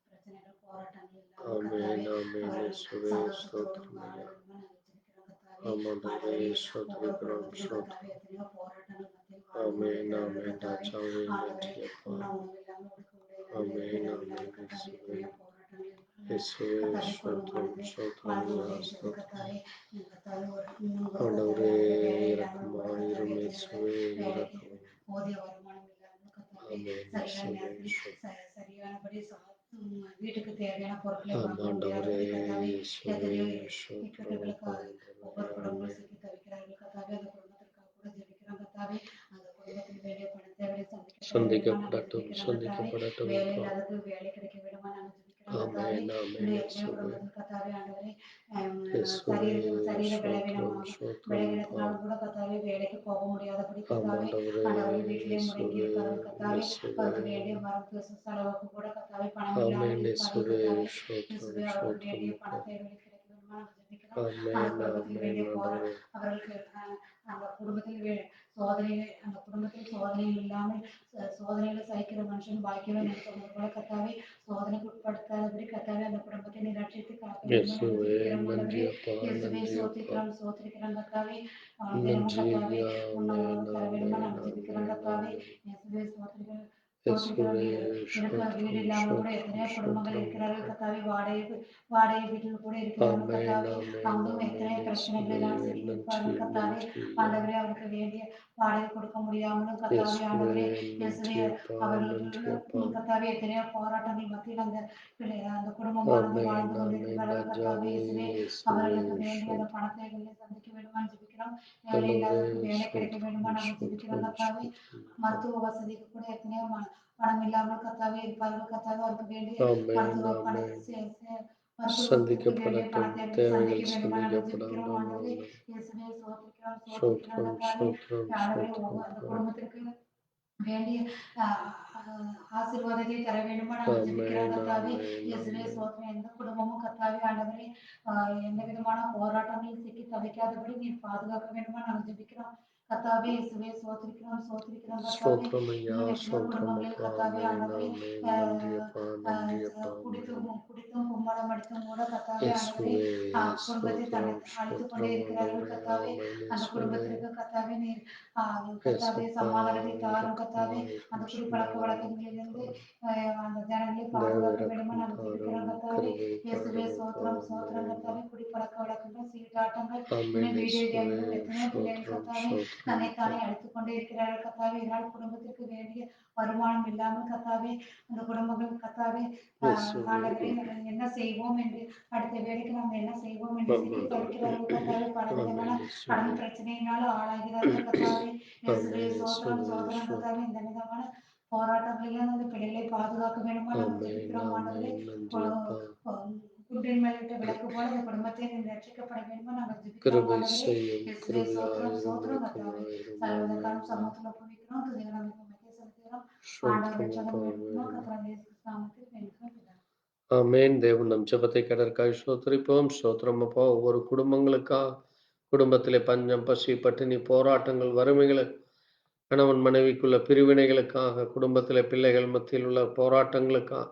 பிரச்சனைகள் போராட்டங்கள் ஆமென், ஆமென். இயேசுவே ஸ்தோத்திரம் ஐயா. ஆமாண்டவரே, ஸ்தோத்திரிக்கிறோம், ஸ்தோத்திரம். ஆமென், ஆமென். ராஜாவே, நன்றி அப்பா. ஆமென், ஆமென். இயேசுவே, இயேசுவே ஸ்தோத்திரம், ஸ்தோத்திரம் ஐயா. ஸ்தோத்திரம் ஆண்டவரே, இரக்கமாயிரும். இயேசுவே இரக்கம். போதிய வருமானம் இல்லாமல் ஆமென், சரியான இயேசுவே நேரத்தில் சரியானபடி வீட்டுக்கு தேவையான பொருட்களை வாங்க ஆமாண்டவரே, முடியாதபடி இயேசுவே எத்தனையோ ஸ்தோத்திரம் இக்கட்டுகளுக்கு அப்பா. ஒவ்வொரு ஆண்டவரே, குடும்பங்களும் ஆமென். சிக்கி தவிக்கிறார்கள் கத்தாவே. அந்த குடும்பத்திற்காக கூட ஜெபிக்கிறோம் கத்தாவே. அந்த குடும்பத்தில் வேண்டிய பண தேவையை சந்திக்கப்பட வேண்டுமா நாங்கள் சந்திக்கப்படட்டும், ஜெபிக்கிறோம் கத்தாவே. சந்திக்கப்படட்டும் வேலை அப்பா. இல்லாதது வேலை கிடைக்க வேண்டுமா நாங்கள் ஜெபிக்கிறோம் கத்தாவே. ஆமென், ஆமென். இன்னும் எத்தனையோ இயேசுவே, குடும்பத்தில் கத்தாவே ஆண்டவரே இயேசுவே சரீர ஸ்தோத்திரம், பலவீனமாக ஸ்தோத்திரம் அப்பா. பலவீனத்தினாலும் கூட கத்தாவே வேலைக்கு போக முடியாதபடி கத்தாவே ஆமாண்டவரே, ஆண்டவர்கள் வீட்டிலே முடங்கி இயேசுவே, இருக்கிறார்கள் கத்தாவே. இயேசுவே. அவருக்கு வேண்டிய மருந்து செலவுக்கு கூட கத்தாவே பணம் ஆமென், இல்லாமல் இருப்பார்கள் இயேசுவே கத்தாவே. ஸ்தோத்திரம், இயேசுவே அவருக்கு ஸ்தோத்திரம் வேண்டிய அப்பா. பணத்தை கிடைக்க வேண்டுமா நாங்கள் ஜெபிக்கிறோம். அந்த ஆமென், குடும்பத்தில் ஆமென் வேண்டிய ஆண்டவரே. அவர்களுக்கு அந்த குடும்பத்தில் அந்த குடும்பத்தில் சோதனை இல்லாமல் சோதனைகளை சகிக்கிற மனுஷன் பாக்கியவன் என்று சொன்னது போல கத்தாவே. சோதனைக்கு உட்படுத்தாதபடி கத்தாவே அந்த குடும்பத்தை நீ ரட்சித்து காக்க வேண்டுமா நாங்கள் இயேசுவே ஜெபிக்கிறோம் நன்றி ஆண்டவரே. அப்பா, இயேசுவே நன்றி அப்பா. சோத்திரிக்கிறோம் கத்தாவே. தினமும் நன்றி கத்தாவே ஐயா. உண்ண ஆமென், உணவு தர வேண்டுமா ஆமென், நாங்கள் ஜெபிக்கிறோம் ஆமென், கத்தாவே. ஆமென். இயேசுவே சோத்திரிக்கிறோம். இயேசுவே இருக்க வீடு ஸ்தோத்திரம், இல்லாமல் கூட ஸ்தோத்திரம், எத்தனையோ குடும்பங்கள் ஸ்தோத்திரம் இருக்கிறார்கள் அப்பா. கத்தாவே. வாடகை வீட்டில் கூட இருக்கிறார்கள் ஆமென், கத்தாவே. ஆமென், அவங்களும் ஆமென். எத்தனையோ இயேசுவே பிரச்சனைகளினால் சிக்கி நன்றி, இருப்பார்கள் கத்தாவே. நன்றி ஐயா. ஆண்டவரே அவருக்கு வேண்டிய வாடகை கொடுக்க முடியாமலும் கத்தாவே இயேசுவே ஆண்டவரே. நன்றி இயேசுவே அப்பா, நன்றி அப்பா. அவர்களுக்கு கத்தாவே எத்தனையோ போராட்டங்கள் மத்தியில் அந்த குடும்பமானது ஆமென், வாழ்ந்து ஆமென். கொண்டிருக்கிறார்கள் கத்தாவே. ராஜாவே, இயேசுவே இயேசுவே அவர்களுக்கு வேண்டிய அந்த ஸ்தோத்திரம். பணத்தை சந்திக்க வேண்டுமான்னு ஜெபிக்கிறோம். வேலை ஆண்டவரே இல்லாதவருக்கு வேலை கிடைக்க வேண்டுமா ஸ்தோத்திரம், நாங்கள் ஜெபிக்கிறோம் ஸ்தோத்திரம், கத்தாவே. ஸ்தோத்திரம் அப்பா. மருத்துவ வசதிக்கு கூட எத்தனையோ பணம் இல்லாமல் கத்தாவே இருப்பார்கள் கத்தாவே. அவருக்கு வேண்டிய ஆமென், மருத்துவ பண ஆமென். மருத்துவத்திற்கு வேண்டிய சந்திக்கப்படட்டும், பணத்தை சந்திக்க தேவைகள் வேண்டுமா நாங்கள் ஜெபிக்கிறோம் சந்திக்கப்படட்டும். ஆண்டவரே. ஆமென். இயேசுவே சோத்திரிக்கிறோம் ஸ்தோத்திரம், கத்தாவே. ஸ்தோத்திரம், ஆண்டவரே ஸ்தோத்திரம் அந்த அப்பா. குடும்பத்திற்கு வேண்டிய ஆசீர்வாதத்தை தர வேண்டுமா நாங்கள் ஜெபிக்கிறோம் ஆமென், கத்தாவே. ஆமென், இயேசுவே ஆமென். சோத்திரம். எந்த குடும்பமும் கத்தாவே ஆண்டவரே எந்த விதமான போராட்டங்களில் சிக்கி தவிக்காதபடி நீர் பாதுகாக்க வேண்டுமா நாங்கள் ஜெபிக்கிறோம் கத்தாவே. இயேசுவே சோத்திரிக்கிறோம் கத்தாவே. ஸ்தோத்திரம் ஐயா, இன்னும் எத்தனையோ ஸ்தோத்திரம் குடும்பங்களில் அப்பா. கத்தாவே ஆமென், ஆண்டவரே ஆமென். நன்றி அப்பா, நன்றி அப்பா. ஆமென். குடித்தும் கும்மலம் அடித்தும் கூட கத்தாவே ஆண்டவரே இயேசுவே குடும்பத்தை ஸ்தோத்திரம், அழித்துக் கொண்டே ஸ்தோத்திரம் இருக்கிறார்கள் ஆண்டவரே. கத்தாவே. ஆமென். அந்த இயேசுவே குடும்பத்திற்கு கத்தாவே நீர் கத்தாவே இயேசப்பா, சமாதானத்தை தாரும் கத்தாவே. அந்த இரக்கமாயிரும் குடிப்பழக்க வழக்கங்களிலிருந்து சுவாமிப்பா. அந்த ஜனங்களை தேவ பாதுகாக்க வேண்டுமா இரக்கம் நாங்கள் தாரும், ஜெபிக்கிறோம் கத்தாவே. கிருபை இயேசுவே தாரும் அப்பா. சோத்திரம் ஆமென். கத்தாவே. குடிப்பழக்க வழக்கங்கள் சீட்டாட்டங்கள் ஆமென். இன்னும் வீடியோ இயேசுவே கேம்கள் எத்தனையோ பிள்ளைகள் ஸ்தோத்திரம், கத்தாவே ஸ்தோத்திரம் அப்பா. தன்னைத்தானே அழித்துக் கொண்டே இருக்கிறார்கள் கத்தாவே. இதனால் குடும்பத்திற்கு வேண்டிய வருமானம் இல்லாமல் கத்தாவே அந்த குடும்பங்கள் கத்தாவே இயேசுவே ஆண்டவரே என்ன செய்வோம் என்று அடுத்த வேலைக்கு நம்ம என்ன செய்வோம் என்று சிக்கி ஆமாண்டவரே. தவிக்கிறார்கள் கத்தாவே. பலவிதமான ஆமென். இயேசுவே கடன் பிரச்சனையினால ஆளாகிறார்கள் கத்தாவே. இயேசுவே ஆமென். சோத்திரம் இயேசுவே கத்தாவே. ஸ்தோத்திரம். இந்த விதமான போராட்டங்களிலும் அந்த பிள்ளைகளை பாதுகாக்க வேண்டுமா நாங்கள் ஆமென், ஜெபிக்கிறோம் ஆண்டவரே. ஆமென். நன்றி அப்பா. குன்றின் மேலிட்ட விளக்கு போல அந்த குடும்பத்தை ரட்சிக்கப்பட வேண்டுமா நாங்கள் ஜெபிக்கிறோம் கிருபை ஆண்டவரே. செய்யும், இயேசுவே கிருபையாயிரும், சோத்திரம் கத்தாவே. இரக்கமாயிரும். சர்வதற்கான ஆமென். சமூகத்தில் ஒப்புவிக்கிறோம். துதிகரம் மத்திய செலுத்துகிறோம். ஆண்டவர் ஸ்தோத்திரம் அப்பா. ரட்சகரும் வேண்டுமா ஆமென். கத்தாவே இயேசு நாமத்தில் வேண்டுகிறோம் பிதாவே. ஆமென். தேவன் நம் ஜெபத்தை கேட்டதற்காக ஸ்தோத்திரிப்போம். ஸ்தோத்திரம் அப்பா. ஒவ்வொரு குடும்பத்திலே பஞ்சம், பசி, பட்டினி, போராட்டங்கள், வறுமைகள், கணவன் மனைவிக்குள்ள பிரிவினைகளுக்காக, குடும்பத்திலே பிள்ளைகள் மத்தியில் உள்ள போராட்டங்களுக்காக,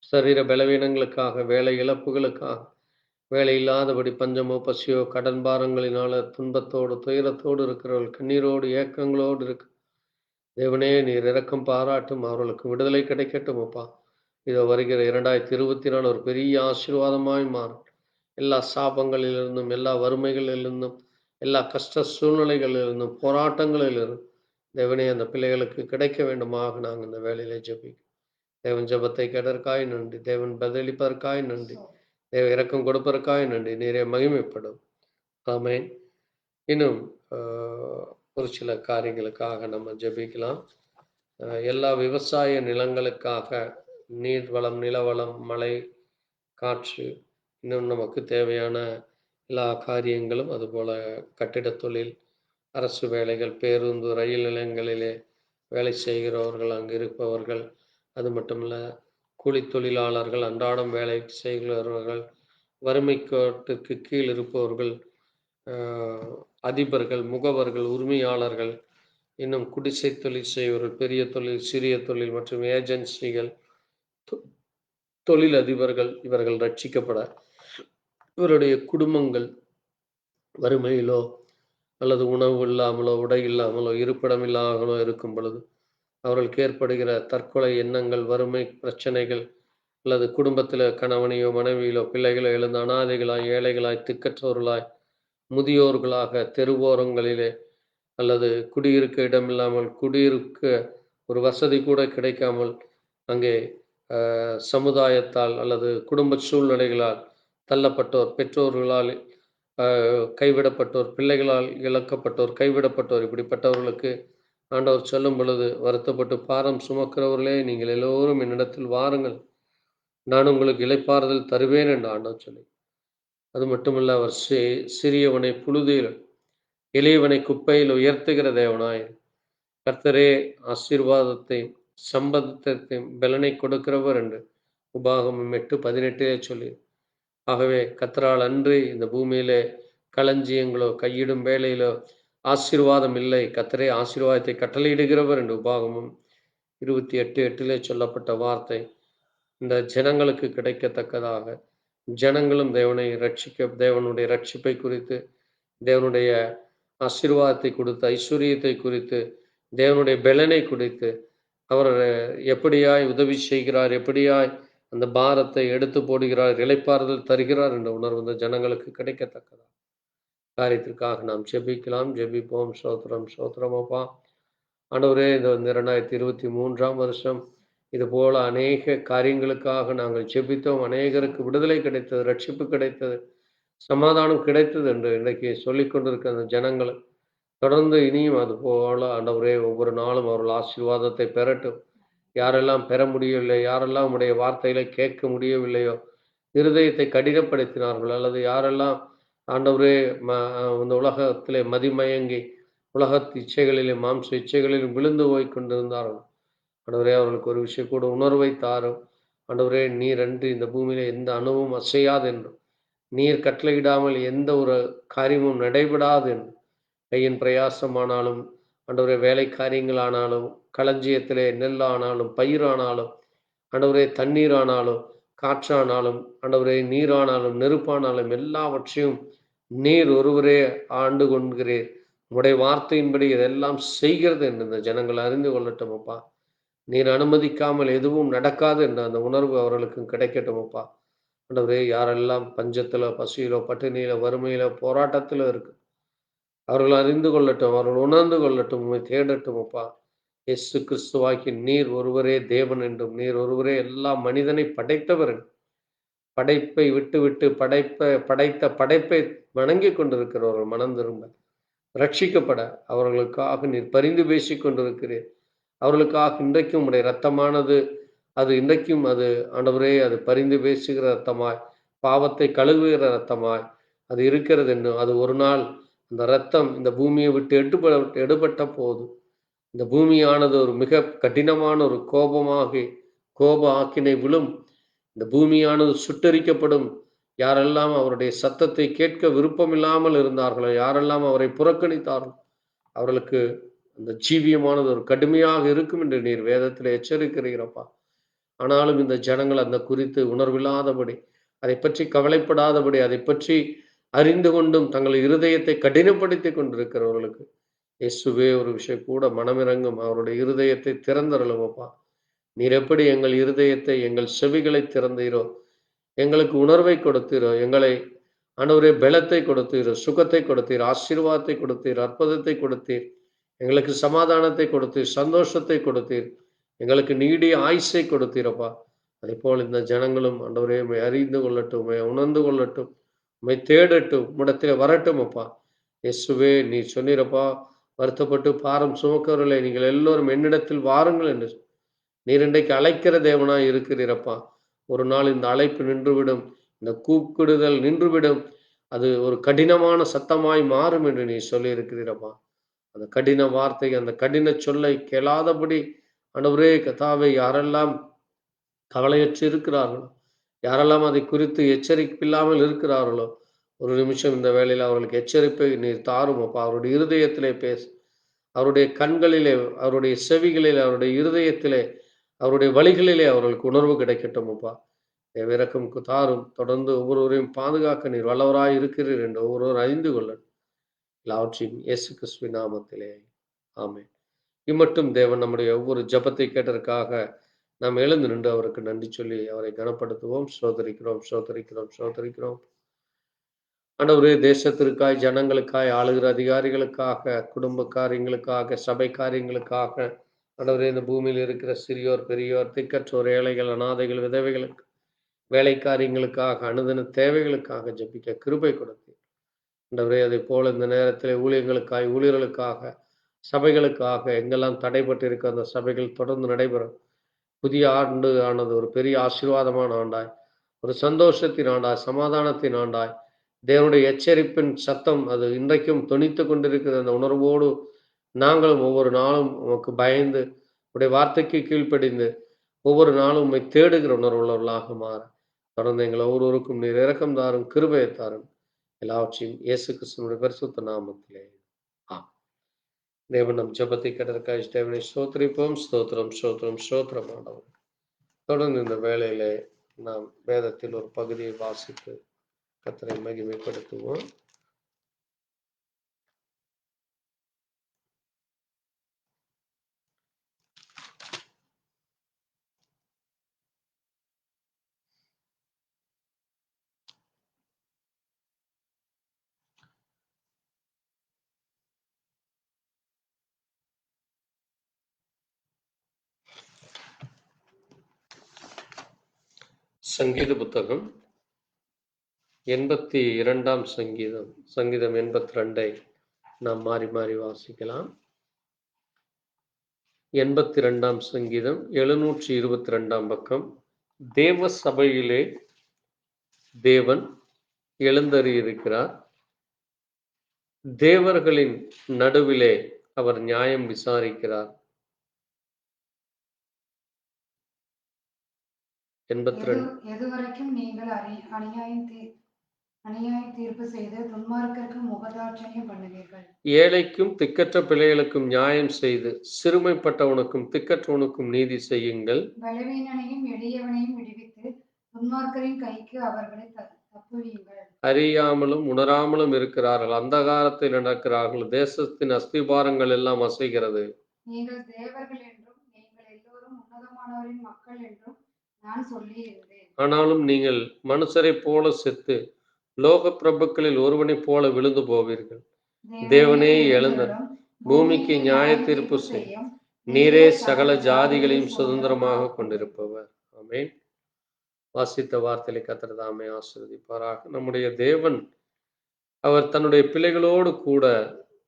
சரீர பலவீனங்களுக்காக, வேலை இழப்புகளுக்காக, வேலை இல்லாதபடி பஞ்சமோ, பசியோ, கடன் பாரங்களினால துன்பத்தோடு, துயரத்தோடு இருக்கிறவர்கள், கண்ணீரோடு, ஏக்கங்களோடு இருக்கு. தேவனே நீர் இரக்கம் பாராட்டும், அவர்களுக்கு விடுதலை கிடைக்கட்டும் அப்பா. இதோ வருகிற 2024 ஒரு பெரிய ஆசீர்வாதமாய் மாறும். எல்லா சாபங்களிலிருந்தும், எல்லா வறுமைகளிலிருந்தும், எல்லா கஷ்ட சூழ்நிலைகளிலிருந்தும், போராட்டங்களிலிருந்தும் தேவனே அந்த பிள்ளைகளுக்கு கிடைக்க வேண்டுமாக நாங்கள் இந்த வேலையிலே ஜெபிக்கிறோம். தேவன் ஜெபத்தை கேட்டதற்காய் நன்றி. தேவன் பதிலளிப்பதற்காய் நன்றி. தேவ இரக்கம் கொடுப்பதற்காய் நன்றி. நீரே மகிமைப்படும். ஆமென். இன்னும் ஒரு சில காரியங்களுக்காக நம்ம ஜெபிக்கலாம். எல்லா விவசாய நிலங்களுக்காக நீர்வளம், நிலவளம், மழை, காற்று இன்னும் நமக்கு தேவையான எல்லா காரியங்களும், அதுபோல கட்டிடத் தொழில், அரசு வேலைகள், பேருந்து, ரயில் நிலையங்களிலே வேலை செய்கிறவர்கள், அங்கு இருப்பவர்கள், அது மட்டுமல்ல கூலித் தொழிலாளர்கள், அன்றாடம் வேலை செய்கிறவர்கள், வறுமை கோட்டிற்கு கீழ் இருப்பவர்கள், அதிபர்கள், முகவர்கள், உரிமையாளர்கள், இன்னும் குடிசை தொழில் செய்வர்கள், பெரிய தொழில், சிறிய தொழில் மற்றும் ஏஜென்சிகள், தொழில் அதிபர்கள், இவர்கள் ரட்சிக்கப்பட, இவருடைய குடும்பங்கள் வறுமையிலோ அல்லது உணவு இல்லாமலோ, உடை இல்லாமலோ, இருப்பிடம் இல்லாமலோ இருக்கும் பொழுது அவர்களுக்கு ஏற்படுகிற தற்கொலை எண்ணங்கள், வறுமை பிரச்சனைகள், அல்லது குடும்பத்தில் கணவனையோ மனைவியிலோ பிள்ளைகளோ எழுந்த அனாதைகளாய், ஏழைகளாய், திக்கற்றவர்களாய், முதியோர்களாக தெருவோரங்களிலே அல்லது குடியிருக்க இடமில்லாமல், குடியிருக்க ஒரு வசதி கூட கிடைக்காமல் அங்கே சமுதாயத்தால் அல்லது குடும்ப சூழ்நிலைகளால் தள்ளப்பட்டோர், பெற்றோர்களால் கைவிடப்பட்டோர், பிள்ளைகளால் இழக்கப்பட்டோர், கைவிடப்பட்டோர், இப்படிப்பட்டவர்களுக்கு ஆண்டவர் சொல்லும் பொழுது, வருத்தப்பட்டு பாரம் சுமக்கிறவர்களே, நீங்கள் எல்லோரும் என்னிடத்தில் வாருங்கள், நான் உங்களுக்கு இளைப்பாறுதல் தருவேன் என்று ஆண்டவர் சொல்லி, அது மட்டுமல்ல, அவர் சிறியவனை புழுதியில், எளியவனை குப்பையில் உயர்த்துகிற தேவனாய், கர்த்தரே ஆசீர்வாதத்தையும் சம்பந்தத்தையும் பலனை கொடுக்கிறவர் என்று உபாகமம் 8:18 சொல்லி, ஆகவே கர்த்தரால் அன்றி இந்த பூமியிலே களஞ்சியங்களோ கையிடும் வேலையிலோ ஆசீர்வாதம் இல்லை. கர்த்தரே ஆசீர்வாதத்தை கட்டளையிடுகிறவர் என்று உபாகமம் 28:8 சொல்லப்பட்ட வார்த்தை இந்த ஜனங்களுக்கு கிடைக்கத்தக்கதாக, ஜனங்களும் தேவனை ரட்சிக்க, தேவனுடைய ரட்சிப்பை குறித்து, தேவனுடைய ஆசீர்வாதத்தை குறித்து, ஐஸ்வர்யத்தை குறித்து, தேவனுடைய பலனை குறித்து, அவர் எப்படியாய் உதவி செய்கிறார், எப்படியாய் அந்த பாரத்தை எடுத்து போடுகிறார், இளைப்பாறுதல் தருகிறார் என்ற உணர்வு இந்த ஜனங்களுக்கு கிடைக்கத்தக்கதா காரியத்திற்காக நாம் ஜெபிக்கலாம். ஜெபிப்போம். ஸ்தோத்திரம், ஸ்தோத்திரம் அப்பா. ஆண்டவரே, இந்த 2023 வருஷம் இது போல அநேக காரியங்களுக்காக நாங்கள் ஜெபித்தோம். அநேகருக்கு விடுதலை கிடைத்தது, ரட்சிப்பு கிடைத்தது, சமாதானம் கிடைத்தது என்று இன்றைக்கு சொல்லிக் கொண்டிருக்கிற அந்த ஜனங்கள் தொடர்ந்து இனியும் அது போல ஆண்டவரே ஒவ்வொரு நாளும் அவர்கள் ஆசீர்வாதத்தை பெறட்டும். யாரெல்லாம் பெற முடியவில்லை, யாரெல்லாம் உம்முடைய வார்த்தைகளை கேட்க முடியவில்லையோ, இருதயத்தை கடினப்படுத்தினார்கள், அல்லது யாரெல்லாம் ஆண்டவரே இந்த உலகத்திலே மதிமயங்கி உலகத்து இச்சைகளிலே, மாம்ச இச்சைகளிலும் விழுந்து போய் கொண்டிருந்தார்கள், ஆண்டவரே அவர்களுக்கு ஒரு விஷயம் கூட உணர்வை தாரும். ஆண்டவரே, நீர் அன்று இந்த பூமியிலே எந்த அணுவும் அசையாது என்றும், நீர் கட்டளையிடாமல் எந்த ஒரு காரியமும் நடைபெறாது என்றும், கையின் பிரயாசமானாலும் ஆண்டவரே வேலை காரியங்களானாலும், களஞ்சியத்திலே நெல்லானாலும், பயிரானாலும், ஆண்டவரே தண்ணீரானாலும், காற்றானாலும், ஆண்டவரே நீரானாலும், நெருப்பானாலும், எல்லாவற்றையும் நீர் ஒருவரே ஆண்டு கொள்கிறீர். உம்முடைய வார்த்தையின்படி இதெல்லாம் செய்கிறது என்று இந்த ஜனங்கள் அறிந்து கொள்ளட்டும் அப்பா. நீர் அனுமதிக்காமல் எதுவும் நடக்காது என்ற அந்த உணர்வு அவர்களுக்கும் கிடைக்கட்டும் அப்பா. ஆண்டவரே, யாரெல்லாம் பஞ்சத்திலோ, பசியிலோ, பட்டினியிலோ, வறுமையிலோ, போராட்டத்திலோ இருக்கு, அவர்கள் அறிந்து கொள்ளட்டும், அவர்கள் உணர்ந்து கொள்ளட்டும், உம்மை தேடட்டும் அப்பா. இயேசு கிறிஸ்துவாக்கி நீர் ஒருவரே தேவன் என்றும், நீர் ஒருவரே எல்லா மனிதனை படைத்தவர் என்றும், படைப்பை விட்டு படைத்த படைப்பை வணங்கி கொண்டிருக்கிறவர்கள் மனம் திரும்ப ரட்சிக்கப்பட அவர்களுக்காக நீர் பரிந்து பேசி கொண்டிருக்கிறீர். அவர்களுக்காக இன்றைக்கும் உடைய இரத்தமானது அது இன்றைக்கும் அது ஆண்டவரே அது பரிந்து பேசுகிற இரத்தமாய், பாவத்தை கழுவுகிற இரத்தமாய் அது இருக்கிறது என்று, அது ஒரு நாள் அந்த இரத்தம் இந்த பூமியை விட்டு எடுபட்ட போது இந்த பூமியானது ஒரு மிக கடினமான ஒரு கோப ஆக்கினை விழும். இந்த பூமியானது சுட்டரிக்கப்படும். யாரெல்லாம் அவருடைய சத்தத்தை கேட்க விருப்பமில்லாமல் இருந்தார்களோ, யாரெல்லாம் அவரை புறக்கணித்தார்களோ, அவர்களுக்கு அந்த ஜீவியமானது ஒரு கடுமையாக இருக்கும் என்று நீர் வேதத்தில் எச்சரிக்கிறீரப்பா. ஆனாலும் இந்த ஜனங்கள் அந்த குறித்து உணர்வில்லாதபடி, அதை பற்றி கவலைப்படாதபடி, அதை பற்றி அறிந்து கொண்டும் தங்கள் இருதயத்தை கடினப்படுத்தி கொண்டிருக்கிறவர்களுக்கு இயேசுவே ஒரு விஷயம் கூட மனமிறங்கும், அவருடைய இருதயத்தை திறந்தருளுமப்பா. நீர் எப்படி எங்கள் இருதயத்தை, எங்கள் செவிகளை திறந்தீரோ, எங்களுக்கு உணர்வை கொடுத்தீரோ, எங்களை ஆண்டவரே பலத்தை கொடுத்தீரோ, சுகத்தை கொடுத்தீர், ஆசீர்வாதத்தை கொடுத்தீர், அற்புதத்தை கொடுத்தீர், எங்களுக்கு சமாதானத்தை கொடுத்தீர், சந்தோஷத்தை கொடுத்தீர், எங்களுக்கு நீடிய ஆயுசை கொடுத்தீரப்பா. அதே போல் இந்த ஜனங்களும் ஆண்டவரே உம்மை அறிந்து கொள்ளட்டும், உம்மை உணர்ந்து கொள்ளட்டும், உம்மை தேடட்டும், உம்மிடத்திலே வரட்டும் அப்பா. இயேசுவே, நீ சொன்னீரப்பா, வருத்தப்பட்டு பாரம் சுமக்கிறவர்களே நீங்கள் எல்லோரும் என்னிடத்தில் வாருங்கள் என்று நீர் இன்றைக்கு அழைக்கிற தேவனாய் இருக்கிறீரப்பா. ஒரு நாள் இந்த அழைப்பு நின்றுவிடும். இந்த கூப்பிடுதல் நின்றுவிடும். அது ஒரு கடினமான சத்தமாய் மாறும் என்று நீ சொல்லியிருக்கிறீரப்பா. அந்த கடின வார்த்தை, அந்த கடின சொல்லை கேளாதபடி ஆண்டவரே கர்த்தாவே, யாரெல்லாம் கவலையற்று இருக்கிறார்களோ, யாரெல்லாம் அதை குறித்து எச்சரிப்பில்லாமல் இருக்கிறார்களோ, ஒரு நிமிஷம் இந்த வேளையில அவர்களுக்கு எச்சரிப்பை நீர் தாரும் அப்பா. அவருடைய இருதயத்திலே பேசு. அவருடைய கண்களிலே, அவருடைய செவிகளிலே, அவருடைய இருதயத்திலே, அவருடைய வழிகளிலே அவர்களுக்கு உணர்வு கிடைக்கட்டும் அப்பா. தேவ தாரும். தொடர்ந்து ஒவ்வொருவரையும் பாதுகாக்க நீர் வல்லவராய் இருக்கிறீர் என்று ஒவ்வொருவரும் அறிந்து கொள்ள எல்லாவற்றையும் இயேசு கிறிஸ்துவின் நாமத்திலே ஆமென். இம்மட்டும் தேவன் நம்முடைய ஒவ்வொரு ஜெபத்தை கேட்டதற்காக நாம் எழுந்து நின்று அவருக்கு நன்றி சொல்லி அவரை கனப்படுத்துவோம். ஸ்தோத்திரிக்கிறோம், ஸ்தோத்திரிக்கிறோம், ஸ்தோத்திரிக்கிறோம். ஆண்டவரே, தேசத்திற்காய், ஜனங்களுக்காய், ஆளுகிற அதிகாரிகளுக்காக, குடும்ப காரியங்களுக்காக, சபை காரியங்களுக்காக, ஆண்டவரே, இந்த பூமியில் இருக்கிற சிறியோர், பெரியோர், திக்கற்றோர், ஏழைகள், அனாதைகள், விதவைகளுக்கு, வேலைக்காரியங்களுக்காக, அனுதின தேவைகளுக்காக ஜெபிக்க கிருபை கொடுத்தீர். ஆண்டவரே, அதைப் போல இந்த நேரத்திலே ஊழியங்களுக்காய், ஊழியர்களுக்காக, சபைகளுக்காக எங்கெல்லாம் தடைபட்டு இருக்க அந்த சபைகள் தொடர்ந்து நடைபெறும். புதிய ஆண்டு ஆனது ஒரு பெரிய ஆசீர்வாதமான ஆண்டாய், ஒரு சந்தோஷத்தின் ஆண்டாய், சமாதானத்தின் ஆண்டாய், தேவனுடைய எச்சரிப்பின் சத்தம் அது இன்றைக்கும் தொனித்து கொண்டிருக்கிற அந்த உணர்வோடு நாங்களும் ஒவ்வொரு நாளும் உமக்கு பயந்து உடைய வார்த்தைக்கு கீழ்ப்படிந்து ஒவ்வொரு நாளும் உம்மை தேடுகிற உணர்வுள்ளவர்களாக மாற தொடர்ந்து எங்கள் ஒவ்வொருவருக்கும் நீர் இரக்கம் தாரும், கிருபையை தாரும். எல்லாவற்றையும் இயேசு கிறிஸ்துவினுடைய பரிசுத்த நாமத்திலே தேவன் நம் ஜெபத்தை கேட்டதற்காக தேவனை ஸ்தோத்திரிப்போம். ஸ்தோத்திரம், ஸ்தோத்திரம், ஸ்தோத்திரம் ஆண்டவர். தொடர்ந்து இந்த வேளையிலே நாம் வேதத்தில் ஒரு பகுதியை வாசித்து கர்த்தரை மகிமைப்படுத்துவோம். சங்கீத புத்தகம் 82ஆம் சங்கீதம் 82 நாம் மாறி மாறி வாசிக்கலாம். 82ஆம் சங்கீதம் 722ஆம் பக்கம். தேவ சபையிலே தேவன் எழுந்தருளியிருக்கிறார், தேவர்களின் நடுவிலே அவர் நியாயம் விசாரிக்கிறார். 82. எதுவரைக்கும் நீங்கள் அநியாய தீர்ப்பு செய்து துன்மார்க்கருக்கு முகதாட்சணியம் பண்ணுவீர்கள்? ஏழைக்கும் திக்கற்ற பிள்ளைகளுக்கும் நியாயம் செய்து சிறுமைப்பட்டவனுக்கும் திக்கற்றவனுக்கும் நீதி செய்யுங்கள். பலவீனனையும் எளியவனையும் விடுவித்து துன்மார்க்கரின் கைக்கு அவர்களை தப்புவீங்கள். அறியாமலும் உணராமலும் இருக்கிறார்கள், அந்தகாரத்தில் நடக்கிறார்கள், தேசத்தின் அஸ்திபாரங்கள் எல்லாம் அசைகிறது. நீங்கள் தேவர்கள் என்றும் நீங்கள் எல்லோரும் உன்னதமானவரின் மக்கள் என்றும் நான் சொல்லியிருந்தேன். ஆனாலும் நீங்கள் மனுஷரைப் போல செத்து லோக பிரபுக்களில் ஒருவனைப் போல விழுந்து போவீர்கள். தேவனே எழுந்த பூமிக்கு நியாய தீர்ப்பு செய்யும், நீரே சகல ஜாதிகளையும் சுதந்திரமாக கொண்டிருப்பவர். ஆமென். வாசித்த வார்த்தையை கர்த்தர் தாமே ஆசீர்வதிப்பாராக. நம்முடைய தேவன் அவர் தன்னுடைய பிள்ளைகளோடு கூட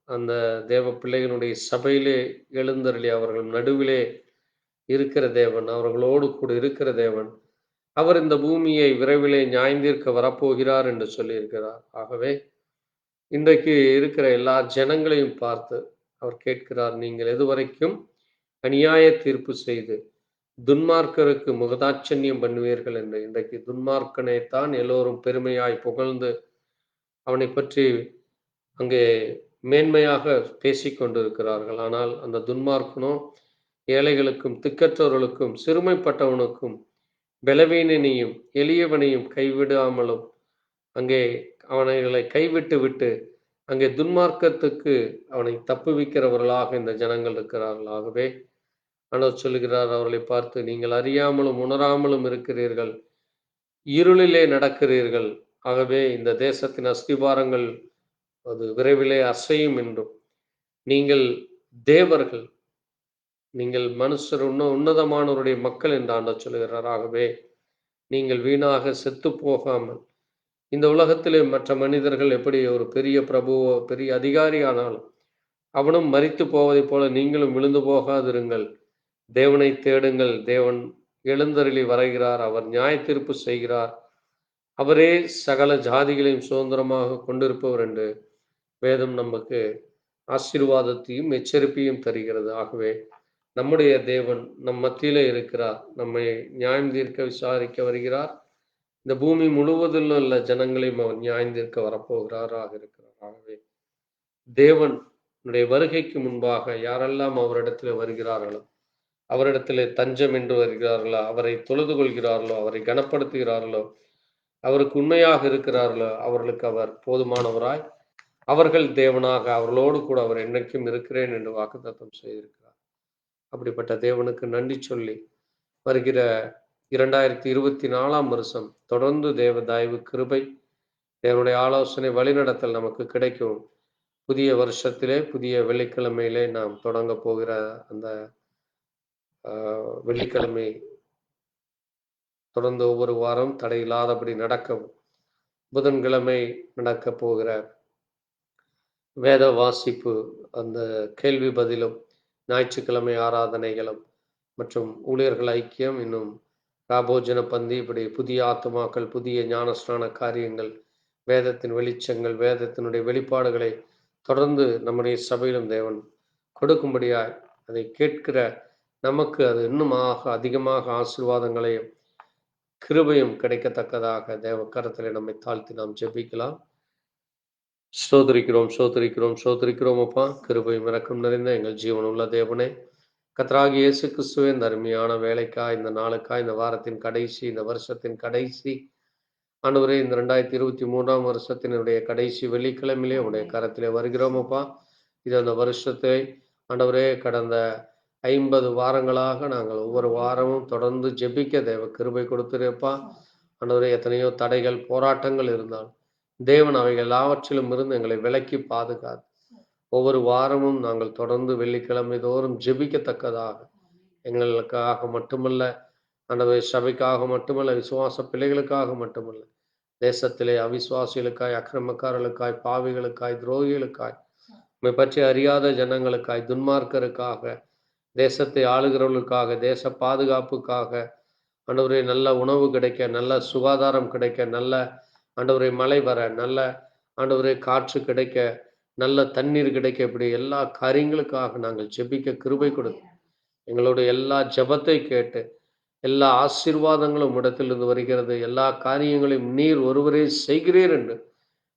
அந்த தேவ பிள்ளைகளுடைய சபையிலே எழுந்தருளி அவர்கள் நடுவிலே இருக்கிற தேவன், அவர்களோடு கூட இருக்கிற தேவன். அவர் இந்த பூமியை விரைவிலே நியாயந்தீர்க்க வரப்போகிறார் என்று சொல்லியிருக்கிறார். ஆகவே இன்றைக்கு இருக்கிற எல்லா ஜனங்களையும் பார்த்து அவர் கேட்கிறார், நீங்கள் எதுவரைக்கும் அநியாய தீர்ப்பு செய்து துன்மார்க்கருக்கு முகதாட்சண்யம் பண்ணுவீர்கள் என்று. இன்றைக்கு துன்மார்க்கனைத்தான் எல்லோரும் பெருமையாய் புகழ்ந்து அவனை பற்றி அங்கே மேன்மையாக பேசிக்கொண்டிருக்கிறார்கள். ஆனால் அந்த துன்மார்க்கனோ ஏழைகளுக்கும் திக்கற்றவர்களுக்கும் சிறுமைப்பட்டவனுக்கும் பலவீனனையும் எளியவனையும் கைவிடாமலும் அங்கே அவனைகளை கைவிட்டு விட்டு அங்கே துன்மார்க்கத்துக்கு அவனை தப்புவிக்கிறவர்களாக இந்த ஜனங்கள் இருக்கிறார்கள். ஆகவே ஆண்டவர் சொல்லுகிறார் அவர்களை பார்த்து, நீங்கள் அறியாமலும் உணராமலும் இருக்கிறீர்கள், இருளிலே நடக்கிறீர்கள். ஆகவே இந்த தேசத்தின் அஸ்திபாரங்கள் அது விரைவிலே அசையும் என்றும், நீங்கள் தேவர்கள், நீங்கள் மனுஷர் உன்னதமானவருடைய மக்கள் என்று ஆண்டவர் சொல்லுகிறார். ஆகவே நீங்கள் வீணாக செத்து போகாமல், இந்த உலகத்திலே மற்ற மனிதர்கள் எப்படி ஒரு பெரிய பிரபுவோ பெரிய அதிகாரி ஆனாலும் அவனும் மரித்து போவதைப் போல நீங்களும் விழுந்து போகாதிருங்கள். தேவனை தேடுங்கள். தேவன் எழுந்தருளி வருகிறார், அவர் நியாய தீர்ப்பு செய்கிறார். அவரே சகல ஜாதிகளையும் சுதந்திரமாக கொண்டிருப்பவர் என்று வேதம் நமக்கு ஆசீர்வாதத்தையும் எச்சரிப்பையும் தருகிறது. ஆகவே நம்முடைய தேவன் நம் மத்தியிலே இருக்கிறார். நம்மை நியாயம் தீர்க்க விசாரிக்க வருகிறார். இந்த பூமி முழுவதிலும் உள்ள ஜனங்களையும் அவர் நியாயம் தீர்க்க வரப்போகிறாராக இருக்கிறார். ஆகவே தேவனுடைய வருகைக்கு முன்பாக யாரெல்லாம் அவரிடத்தில் வருகிறார்களோ, அவரிடத்திலே தஞ்சம் என்று வருகிறார்களோ, அவரை தொழுது கொள்கிறார்களோ, அவரை கனப்படுத்துகிறார்களோ, அவருக்கு உண்மையாக இருக்கிறார்களோ, அவர்களுக்கு அவர் போதுமானவராய், அவர்கள் தேவனாக அவர்களோடு கூட அவர் என்றைக்கும் இருக்கிறேன் என்று வாக்குத்தத்தம் செய்திருக்கிறார். அப்படிப்பட்ட தேவனுக்கு நன்றி சொல்லி வருகிற 2024 வருஷம் தொடர்ந்து தேவ தயவு கிருபை, தேவனுடைய ஆலோசனை வழிநடத்தல் நமக்கு கிடைக்கும். புதிய வருஷத்திலே புதிய வெள்ளிக்கிழமையிலே நாம் தொடங்க போகிற அந்த வெள்ளிக்கிழமை தொடர்ந்து ஒவ்வொரு வாரம் தடையில்லாதபடி நடக்கவும், புதன்கிழமை நடக்க போகிற வேத வாசிப்பு, அந்த கேள்வி பதிலும், ஞாயிற்றுக்கிழமை ஆராதனைகளும் மற்றும் ஊழியர்கள் ஐக்கியம், இன்னும் ராபோஜன பந்தி, இப்படி புதிய ஆத்துமாக்கள், புதிய ஞானஸ்நான காரியங்கள், வேதத்தின் வெளிச்சங்கள், வேதத்தினுடைய வெளிப்பாடுகளை தொடர்ந்து நம்முடைய சபையிலும் தேவன் கொடுக்கும்படியாய் அதை கேட்கிற நமக்கு அது இன்னுமாக அதிகமாக ஆசீர்வாதங்களையும் கிருபையும் கிடைக்கத்தக்கதாக தேவ கரத்திலே நம்மை தாழ்த்தி நாம் ஜெபிக்கலாம். ஸ்தோத்திரிக்கிறோம், ஸ்தோத்திரிக்கிறோம், ஸ்தோத்திரிக்கிறோம் அப்பா. கிருபையும் இரக்கம் நிறைந்த எங்கள் ஜீவனுள்ள தேவனே, கர்த்தராகிய இயேசு கிறிஸ்துவே, இந்த அருமையான வேலைக்காய், இந்த நாளுக்காய், இந்த வாரத்தின் கடைசி, இந்த வருஷத்தின் கடைசி ஆண்டவரே, இந்த 2023 வருஷத்தினுடைய கடைசி வெள்ளிக்கிழமையிலே உடைய கரத்திலே வருகிறோம் அப்பா. இது அந்த வருஷத்தை ஆண்டவரே, கடந்த 50 வாரங்களாக நாங்கள் ஒவ்வொரு வாரமும் தொடர்ந்து ஜெபிக்க தேவ கிருபை கொடுத்துருப்பா. ஆண்டவரே, எத்தனையோ தடைகள், போராட்டங்கள் இருந்தால் தேவன் அவைகள் எல்லாவற்றிலும் இருந்து எங்களை விலக்கி பாதுகாத்து ஒவ்வொரு வாரமும் நாங்கள் தொடர்ந்து வெள்ளிக்கிழமை தோறும் ஜெபிக்கத்தக்கதாக, எங்களுக்காக மட்டுமல்ல ஆண்டவரே, சபைக்காக மட்டுமல்ல, விசுவாச பிள்ளைகளுக்காக மட்டுமல்ல, தேசத்திலே அவிசுவாசிகளுக்காய், அக்கிரமக்காரர்களுக்காய், பாவிகளுக்காய், துரோகிகளுக்காய், உம்மை பற்றி அறியாத ஜனங்களுக்காய், துன்மார்க்கருக்காக, தேசத்தை ஆளுகிறவர்களுக்காக, தேச பாதுகாப்புக்காக, ஆண்டவரே, நல்ல உணவு கிடைக்க, நல்ல சுகாதாரம் கிடைக்க, நல்ல ஆண்டவரே மழை வர, நல்ல ஆண்டவரே காற்று கிடைக்க, நல்ல தண்ணீர் கிடைக்க, இப்படி எல்லா காரியங்களுக்காக நாங்கள் ஜெபிக்க கிருபை கொடுத்து எங்களுடைய எல்லா ஜெபத்தை கேட்டு எல்லா ஆசீர்வாதங்களும் இடத்திலிருந்து வருகிறது, எல்லா காரியங்களையும் நீர் ஒருவரே செய்கிறீர் என்று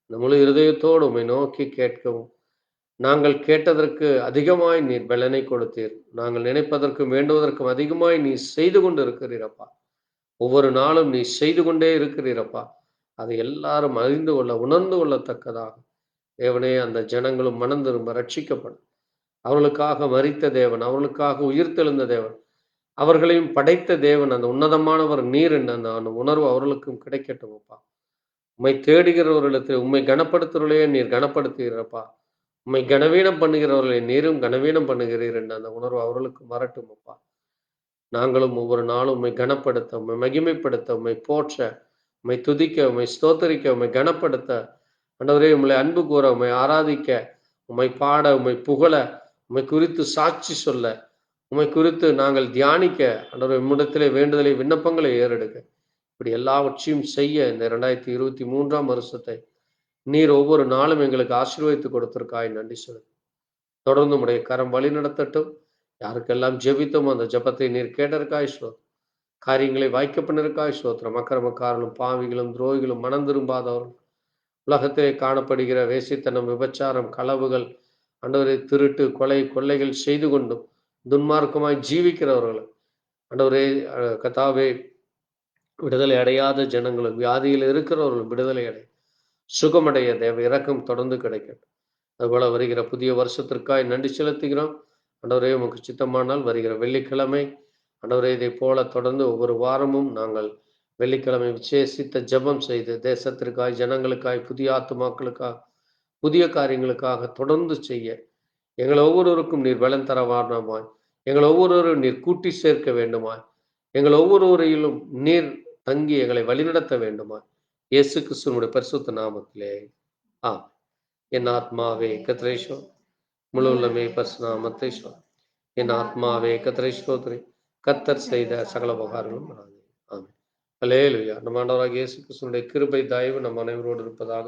இந்த முழு இருதயத்தோடு உம்மை நோக்கி கேட்கவும், நாங்கள் கேட்டதற்கு அதிகமாய் நீர் பலனை கொடுத்தீர், நாங்கள் நினைப்பதற்கும் வேண்டுவதற்கும் அதிகமாய் நீ செய்து கொண்டு இருக்கிறீரப்பா. ஒவ்வொரு நாளும் நீ செய்து கொண்டே இருக்கிறீரப்பா. அதை எல்லாரும் அறிந்து கொள்ள, உணர்ந்து கொள்ளத்தக்கதாக தேவனே, அந்த ஜனங்களும் மனம் திரும்ப ரட்சிக்கப்படும். அவர்களுக்காக மரித்த தேவன், அவர்களுக்காக உயிர்த்தெழுந்த தேவன், அவர்களையும் படைத்த தேவன், அந்த உன்னதமானவர் நீர் என்ற அந்த உணர்வு அவர்களுக்கும் கிடைக்கட்டும் அப்பா. உம்மை தேடுகிறவர்களுக்கு, உம்மை கனப்படுத்துகிறவர்களே நீர் கனப்படுத்துகிறப்பா. உம்மை கனவீனம் பண்ணுகிறவர்களை நீரும் கனவீனம் பண்ணுகிறீர் என்ற அந்த உணர்வு அவர்களுக்கு வரட்டும் அப்பா. நாங்களும் ஒவ்வொரு நாளும் உம்மை கனப்படுத்த, உம்மை மகிமைப்படுத்த, உம்மை போற்ற, உம்மை துதிக்க, உம்மை ஸ்தோத்தரிக்க, உம்மை கனப்படுத்த, ஆண்டவரே உம்மை அன்பு கூற, உம்மை ஆராதிக்க, உம்மை பாட, உம்மை புகழ, உம்மை குறித்து சாட்சி சொல்ல, உம்மை குறித்து நாங்கள் தியானிக்க, ஆண்டவரே உம்மிடத்திலே வேண்டுதலை, விண்ணப்பங்களை ஏறெடுக்க, இப்படி எல்லாவற்றையும் செய்ய இந்த 2023 வருஷத்தை நீர் ஒவ்வொரு நாளும் எங்களுக்கு ஆசீர்வதித்து கொடுத்திருக்காய். நன்றி சொல்லு. தொடர்ந்து உம்முடைய கரம் வழி நடத்தட்டும். யாருக்கெல்லாம் ஜெபித்தோம் அந்த ஜெபத்தை நீர் கேட்டிருக்காய் ஸ்தோத்திரம். காரியங்களை வாய்க்க பண்ணிருக்காய் ஸ்தோத்திரம். அக்கிரமக்காரர்களும், பாவிகளும், துரோகிகளும், மனம் திரும்பாதவர்கள், உலகத்திலே காணப்படுகிற வேசித்தனம், விபச்சாரம், களவுகள், ஆண்டவரே திருட்டு, கொலை, கொள்ளைகள் செய்து கொண்டும் துன்மார்க்கமாய் ஜீவிக்கிறவர்கள், ஆண்டவரே கர்த்தாவே, விடுதலை அடையாத ஜனங்களும், வியாதியில் இருக்கிறவர்களும் விடுதலை அடை, சுகமடைய தேவ இரக்கம் தொடர்ந்து கிடைக்கட்டும். அதுபோல வருகிற புதிய வருஷத்திற்காய் நன்றி செலுத்துகிறோம். ஆண்டவரே, உமக்கு சித்தமானால் வருகிற வெள்ளிக்கிழமை ஆண்டவரே இதை போல தொடர்ந்து ஒவ்வொரு வாரமும் நாங்கள் வெள்ளிக்கிழமை விசேஷித்த ஜெபம் செய்து தேசத்திற்காய், ஜனங்களுக்காய், புதிய ஆத்துமாக்களுக்காக, புதிய காரியங்களுக்காக தொடர்ந்து செய்ய எங்கள் ஒவ்வொருவருக்கும் நீர் பலன் தர வாரணமாய், எங்கள் ஒவ்வொருவரும் நீர் கூட்டி சேர்க்க வேண்டுமாய், எங்கள் ஒவ்வொருவரையிலும் நீர் தங்கி எங்களை வழிநடத்த வேண்டுமாய், இயேசு கிறிஸ்துவினுடைய பரிசுத்த நாமத்திலே ஆமென். என் ஆத்மாவே கர்த்தரை ஸ்தோத்திரி, முழு உள்ளமே பரிசுத்த நாமத்தை ஸ்தோத்திரி. என் ஆத்மாவே கர்த்தரை ஸ்தோத்திரி, கர்த்தர் செய்த சகல உபகாரங்களும் ஆமென். அல்லேலூயா. நம்ம ஆண்டவராகிய இயேசு கிறிஸ்துவினுடைய கிருபை, தயவு நம் அனைவரோடு இருப்பதாக.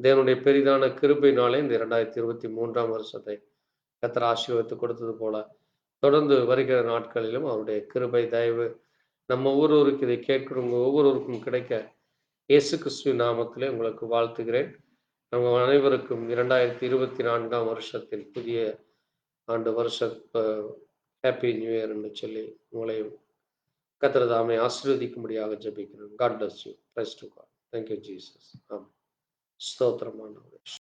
தேவனுடைய பெரிதான கிருபையினாலே இந்த 2023ஆம் வருஷத்தை கர்த்தர் ஆசீர்வதித்து கொடுத்தது போல, தொடர்ந்து வருகிற நாட்களிலும் அவருடைய கிருபை, தயவு நம்ம ஒவ்வொருவருக்கு இதை கேட்கிறவங்க ஒவ்வொருவருக்கும் கிடைக்க இயேசு கிறிஸ்துவின் நாமத்திலே உங்களுக்கு வாழ்த்துகிறேன். நம்ம அனைவருக்கும் 2024ஆம் வருஷத்தில் புதிய ஆண்டு வருஷ ஹேப்பி நியூ இயர் என்று சொல்லி உங்களையும் கர்த்தர் தாமே ஆசீர்வதிக்கும்படியாக ஜெபிக்கிறேன். God bless you. Praise to God. Thank you Jesus. Amen. ஸ்தோத்திரம் ஆண்டவரே.